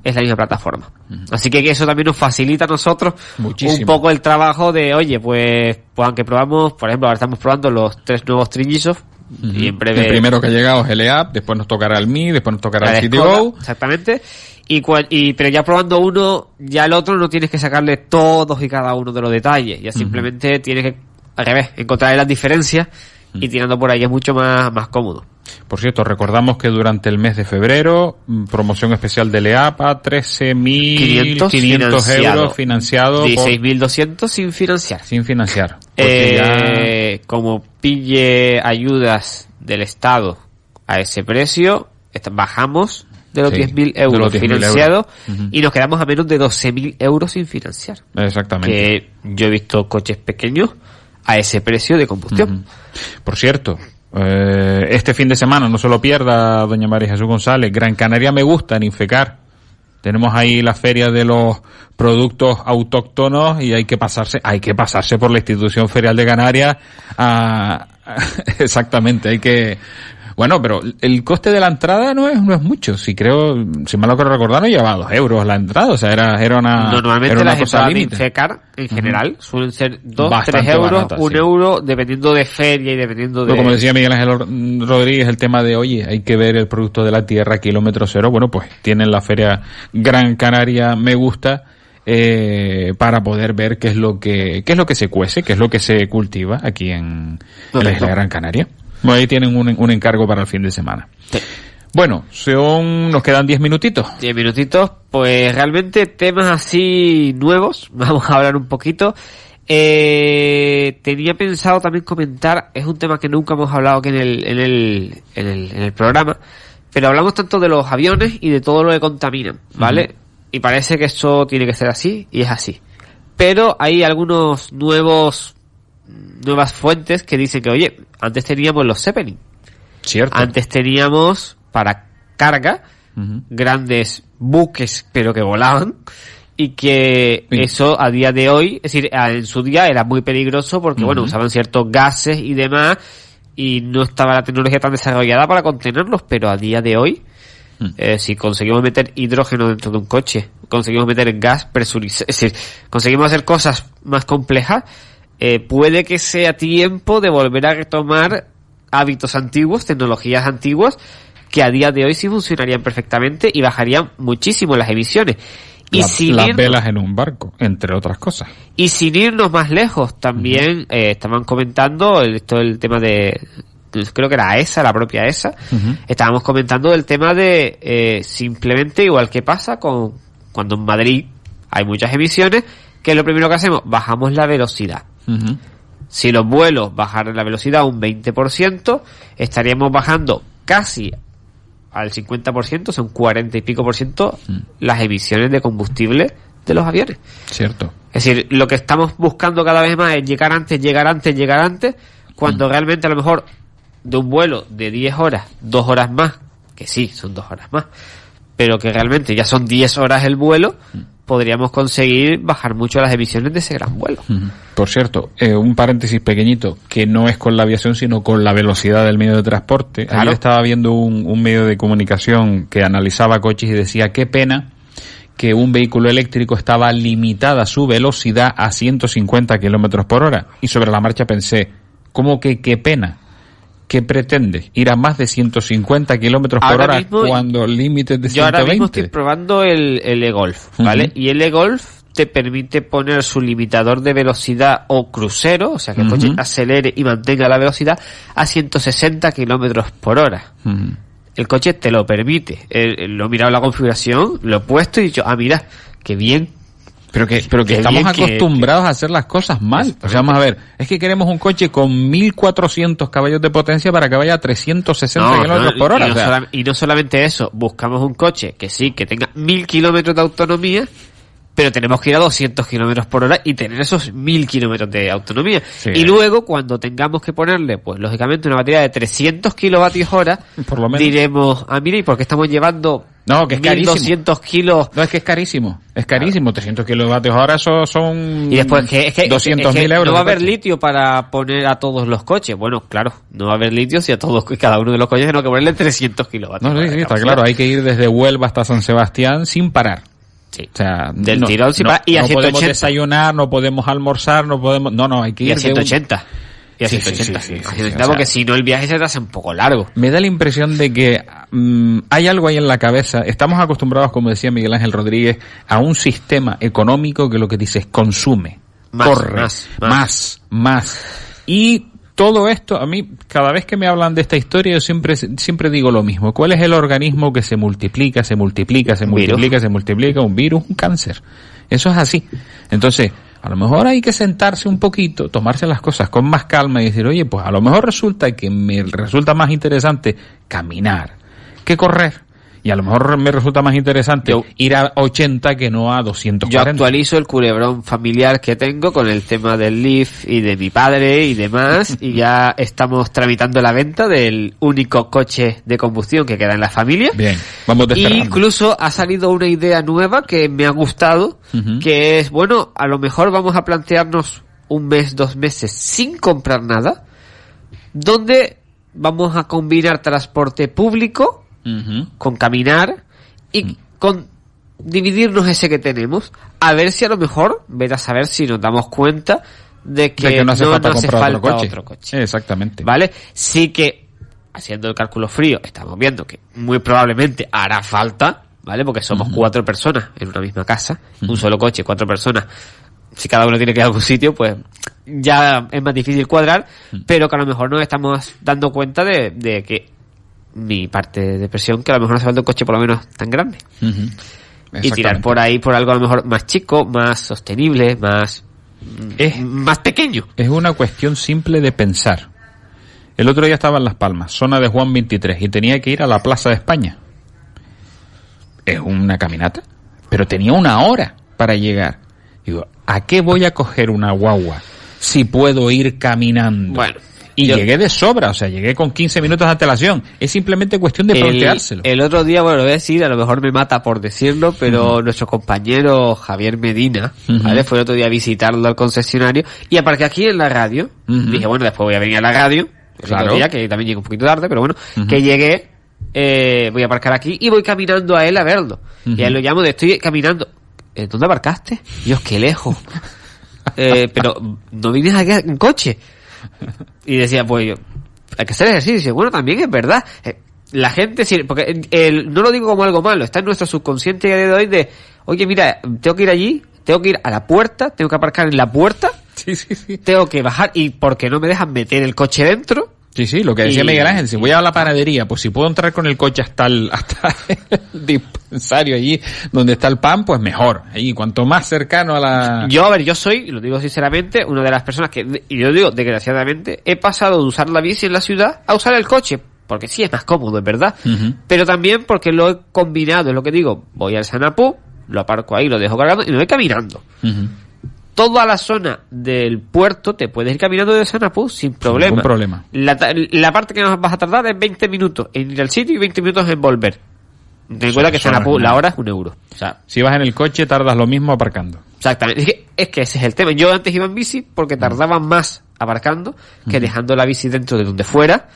es la misma plataforma. Así que eso también nos facilita a nosotros muchísimo un poco el trabajo de, oye, pues aunque probamos, por ejemplo, ahora estamos probando los 3 nuevos trillizos, y en breve... El primero que ha llegado es el e-Up, después nos tocará el Mi, después nos tocará el CityGo. Exactamente. Pero ya probando uno, ya el otro no tienes que sacarle todos y cada uno de los detalles. Ya simplemente tienes que, al revés, encontrar las diferencias y tirando por ahí es mucho más cómodo. Por cierto, recordamos que durante el mes de febrero, promoción especial de LEAPA, 13.500 euros financiado. 16.200 sin financiar. Sin financiar. Como pille ayudas del Estado a ese precio, bajamos de los 10.000 euros financiados y nos quedamos a menos de 12.000 euros sin financiar. Exactamente. Que yo he visto coches pequeños a ese precio de combustión. Por cierto, este fin de semana no se lo pierda doña María Jesús González, Gran Canaria Me Gusta en Infecar. Tenemos ahí la feria de los productos autóctonos y hay que pasarse por la institución ferial de Canarias exactamente, bueno, pero el coste de la entrada no es mucho. Si mal no quiero recordar, no llevaba 2 euros la entrada. O sea, era una normalmente una las cosa entradas de límite. Infecar, en general, suelen ser 2, Bastante 3 euros, baratas, 1 sí. euro, dependiendo de feria y dependiendo de... Pero como decía Miguel Ángel Rodríguez, el tema de, oye, hay que ver el producto de la tierra, kilómetro cero. Bueno, pues tienen la feria Gran Canaria Me Gusta, para poder ver qué es lo que se cuece, qué es lo que se cultiva aquí en la isla de Gran Canaria. Bueno, ahí tienen un encargo para el fin de semana. Sí. Bueno, nos quedan 10 minutitos. 10 minutitos, pues realmente temas así nuevos, vamos a hablar un poquito. Tenía pensado también comentar, es un tema que nunca hemos hablado aquí en el programa, pero hablamos tanto de los aviones y de todo lo que contaminan, ¿vale? Y parece que esto tiene que ser así, y es así. Pero hay algunos nuevas fuentes que dicen que, oye, antes teníamos los Zeppelin. Cierto. Antes teníamos para carga grandes buques, pero que volaban, y que eso a día de hoy, es decir, en su día era muy peligroso porque, bueno, usaban ciertos gases y demás, y no estaba la tecnología tan desarrollada para contenerlos, pero a día de hoy, si conseguimos meter hidrógeno dentro de un coche, conseguimos meter gas presurizado, es decir, conseguimos hacer cosas más complejas, puede que sea tiempo de volver a retomar hábitos antiguos, tecnologías antiguas, que a día de hoy sí funcionarían perfectamente y bajarían muchísimo las emisiones. Y las velas en un barco, entre otras cosas. Y sin irnos más lejos, también estaban comentando el tema de, creo que era ESA, la propia ESA, estábamos comentando del tema de simplemente, igual que pasa cuando en Madrid hay muchas emisiones, que lo primero que hacemos, bajamos la velocidad. Si los vuelos bajaran la velocidad un 20%, estaríamos bajando casi al 50%, son 40 y pico % las emisiones de combustible de los aviones. Cierto. Es decir, lo que estamos buscando cada vez más es llegar antes, cuando realmente a lo mejor de un vuelo de 10 horas, 2 horas más, que sí, son 2 horas más, pero que realmente ya son 10 horas el vuelo, podríamos conseguir bajar mucho las emisiones de ese gran vuelo. Por cierto, un paréntesis pequeñito, que no es con la aviación, sino con la velocidad del medio de transporte. Claro. Ayer estaba viendo un medio de comunicación que analizaba coches y decía, qué pena que un vehículo eléctrico estaba limitada su velocidad a 150 kilómetros por hora. Y sobre la marcha pensé, ¿cómo que qué pena? ¿Qué pretende? ¿Ir a más de 150 kilómetros por hora mismo, cuando el límite es de 120? Yo ahora mismo estoy probando el e-Golf, ¿vale? Y el e-Golf te permite poner su limitador de velocidad o crucero, o sea que el coche acelere y mantenga la velocidad a 160 kilómetros por hora. El coche te lo permite. Lo he mirado en la configuración, lo he puesto y he dicho, mira, qué bien. Pero que estamos acostumbrados a hacer las cosas mal. O sea, vamos a ver, es que queremos un coche con 1.400 caballos de potencia para que vaya a 360 kilómetros por hora. Y no solamente eso, buscamos un coche que sí, que tenga 1.000 kilómetros de autonomía, pero tenemos que ir a 200 kilómetros por hora y tener esos 1.000 kilómetros de autonomía. Sí. Y luego, cuando tengamos que ponerle, pues lógicamente, una batería de 300 kilovatios hora, por lo menos, diremos, mira, ¿y por qué estamos llevando... No, que es 1.200 kilos. No, es que es carísimo. Es carísimo. 300 kilovatios hora, eso son... Y después, es que 200.000 euros. No va a haber litio para poner a todos los coches. Bueno, claro, no va a haber litio si a todos, cada uno de los coches tenemos que ponerle 300 kilovatios. No, sí, está claro. Hay que ir desde Huelva hasta San Sebastián sin parar. Sí. O sea, del tirón sin parar. Y a 180. No podemos desayunar, no podemos almorzar, no podemos... No, hay que ir a 180. Y a 180. Porque si no el viaje se te hace un poco largo. Me da la impresión de que hay algo ahí en la cabeza. Estamos acostumbrados, como decía Miguel Ángel Rodríguez, a un sistema económico que lo que dice es consume, corre, más. Y todo esto, a mí, cada vez que me hablan de esta historia, yo siempre digo lo mismo. ¿Cuál es el organismo que se multiplica? Un virus, un cáncer. Eso es así. Entonces, a lo mejor hay que sentarse un poquito, tomarse las cosas con más calma y decir, oye, pues a lo mejor resulta que me resulta más interesante caminar que correr. Y a lo mejor me resulta más interesante ir a 80 que no a 240. Yo actualizo el culebrón familiar que tengo con el tema del Leaf y de mi padre y demás, y ya estamos tramitando la venta del único coche de combustión que queda en la familia. Bien, vamos desterrando. Incluso ha salido una idea nueva que me ha gustado, que es, bueno, a lo mejor vamos a plantearnos 1 mes, 2 meses sin comprar nada, donde vamos a combinar transporte público con caminar y con dividirnos ese que tenemos, a ver si a lo mejor, vete a saber si nos damos cuenta de que no hace falta otro coche. Exactamente. ¿Vale? Sí que, haciendo el cálculo frío, estamos viendo que muy probablemente hará falta, ¿vale? Porque somos 4 personas en una misma casa, un solo coche, 4 personas. Si cada uno tiene que ir a algún sitio, pues ya es más difícil cuadrar, pero que a lo mejor nos estamos dando cuenta de que mi parte de depresión, que a lo mejor no hace falta un coche por lo menos tan grande. Y tirar por ahí por algo a lo mejor más chico, más sostenible, más pequeño. Es una cuestión simple de pensar. El otro día estaba en Las Palmas, zona de Juan 23, y tenía que ir a la Plaza de España. Es una caminata, pero tenía 1 hora para llegar. Digo, ¿a qué voy a coger una guagua si puedo ir caminando? Bueno, y llegué de sobra, o sea, llegué con 15 minutos de antelación. Es simplemente cuestión de planteárselo. El otro día, bueno, lo voy a decir, a lo mejor me mata por decirlo, pero nuestro compañero Javier Medina, ¿vale? Fue el otro día a visitarlo al concesionario y aparqué aquí en la radio. Dije, bueno, después voy a venir a la radio, el otro día, que también llegué un poquito tarde, pero bueno, que llegué, voy a aparcar aquí y voy caminando a él a verlo. Y a él lo llamo de estoy caminando. ¿Dónde aparcaste? Dios, qué lejos. Pero no vienes aquí en coche. Y decía, pues yo, hay que hacer ejercicio. Y dice, bueno, también es verdad. La gente, porque no lo digo como algo malo, está en nuestro subconsciente a día de hoy de, oye, mira, tengo que ir allí, tengo que ir a la puerta, tengo que aparcar en la puerta, tengo que bajar, y porque no me dejan meter el coche dentro. Sí, lo que decía Miguel Ángel, si voy a la panadería, pues si puedo entrar con el coche hasta el dispensario allí donde está el pan, pues mejor. Ahí, cuanto más cercano a la... Yo soy, lo digo sinceramente, una de las personas que, y yo digo desgraciadamente, he pasado de usar la bici en la ciudad a usar el coche, porque sí es más cómodo, es verdad, pero también porque lo he combinado, es lo que digo, voy al Sanapú, lo aparco ahí, lo dejo cargando y me voy caminando. Toda la zona del puerto te puedes ir caminando de Sanapú sin problema. Ningún problema. La parte que nos vas a tardar es 20 minutos en ir al sitio y 20 minutos en volver. Ten en cuenta que Sanapú, la hora es €1. O sea, si vas en el coche tardas lo mismo aparcando. Exactamente. Es que ese es el tema. Yo antes iba en bici porque tardaba más aparcando que dejando la bici dentro de donde fuera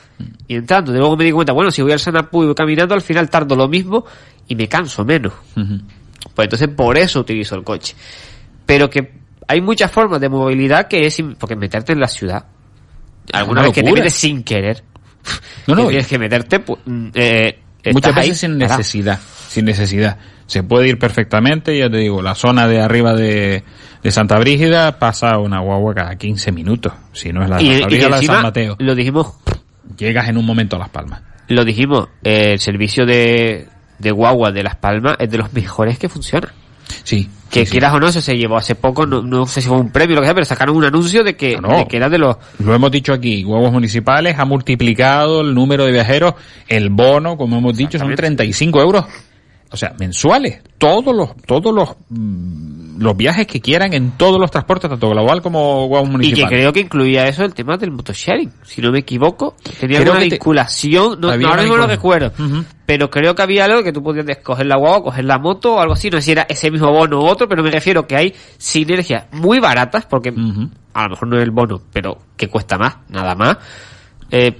y entrando. De luego me di cuenta, bueno, si voy al Sanapú y voy caminando, al final tardo lo mismo y me canso menos. Pues entonces por eso utilizo el coche. Pero que hay muchas formas de movilidad que es porque meterte en la ciudad alguna vez que te metes sin querer tienes que meterte muchas veces sin necesidad se puede ir perfectamente. Ya te digo, la zona de arriba de Santa Brígida pasa una guagua cada 15 minutos, si no es la de Santa Brígida, la de San Mateo. Lo dijimos, llegas en un momento a Las Palmas. Lo dijimos, el servicio de guagua de Las Palmas es de los mejores que funciona. Sí. Que quieras o no, eso se llevó hace poco, no sé si fue un premio o lo que sea, pero sacaron un anuncio de que era de los... Lo hemos dicho aquí, Guaguas Municipales ha multiplicado el número de viajeros, el bono, como hemos dicho, son 35 euros, o sea, mensuales, todos los viajes que quieran en todos los transportes, tanto global como Guaguas Municipales. Y que creo que incluía eso el tema del motosharing, si no me equivoco, tenía una vinculación, ahora mismo no recuerdo, pero creo que había algo que tú podías escoger la guagua, coger la moto o algo así, no sé si era ese mismo bono u otro, pero me refiero que hay sinergias muy baratas, porque a lo mejor no es el bono, pero que cuesta más, nada más,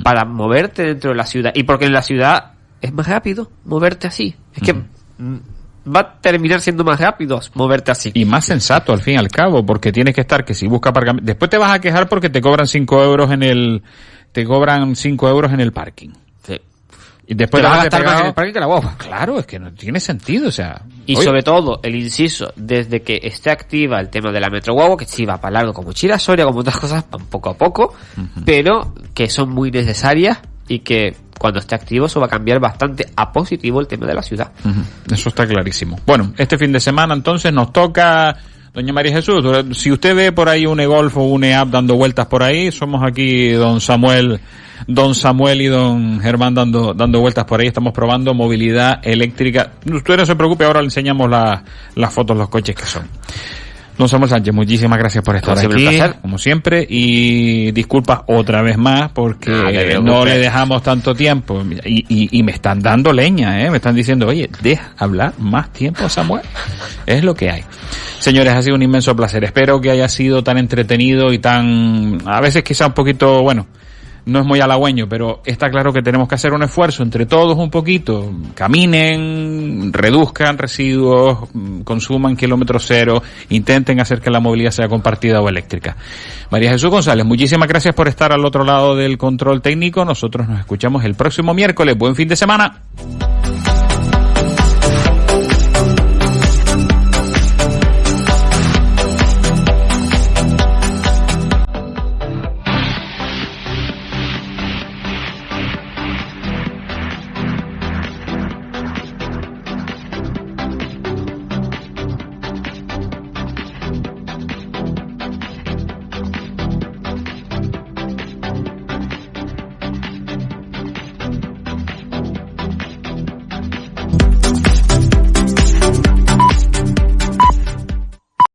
para moverte dentro de la ciudad, y porque en la ciudad es más rápido moverte así, es que va a terminar siendo más rápido moverte así. Y más sensato al fin y al cabo, porque tienes que estar que si busca aparcamiento, después te vas a quejar porque te cobran 5 euros en el parking. Sí. Y después te vas a gastar más en el parking que la guagua. Claro, es que no tiene sentido, o sea. Y sobre todo, el inciso, desde que esté activa el tema de la Metro Guagua, que sí va para largo como Chira Soria, como otras cosas, van poco a poco, pero que son muy necesarias y que cuando esté activo eso va a cambiar bastante a positivo el tema de la ciudad. Eso está clarísimo. Bueno, este fin de semana entonces nos toca Doña María Jesús, si usted ve por ahí un e-Golf o un e-App dando vueltas por ahí, somos aquí don Samuel y don Germán dando vueltas por ahí. Estamos probando movilidad eléctrica. Usted no se preocupe, ahora le enseñamos las fotos, los coches que son. Don Samuel Sánchez, muchísimas gracias por estar aquí, como siempre, y disculpas otra vez más porque no le dejamos tanto tiempo y me están dando leña, me están diciendo, oye, deja hablar más tiempo, Samuel. Es lo que hay. Señores, ha sido un inmenso placer. Espero que haya sido tan entretenido y a veces quizá un poquito, bueno, no es muy halagüeño, pero está claro que tenemos que hacer un esfuerzo entre todos un poquito. Caminen, reduzcan residuos, consuman kilómetros cero, intenten hacer que la movilidad sea compartida o eléctrica. María Jesús González, muchísimas gracias por estar al otro lado del control técnico. Nosotros nos escuchamos el próximo miércoles. Buen fin de semana.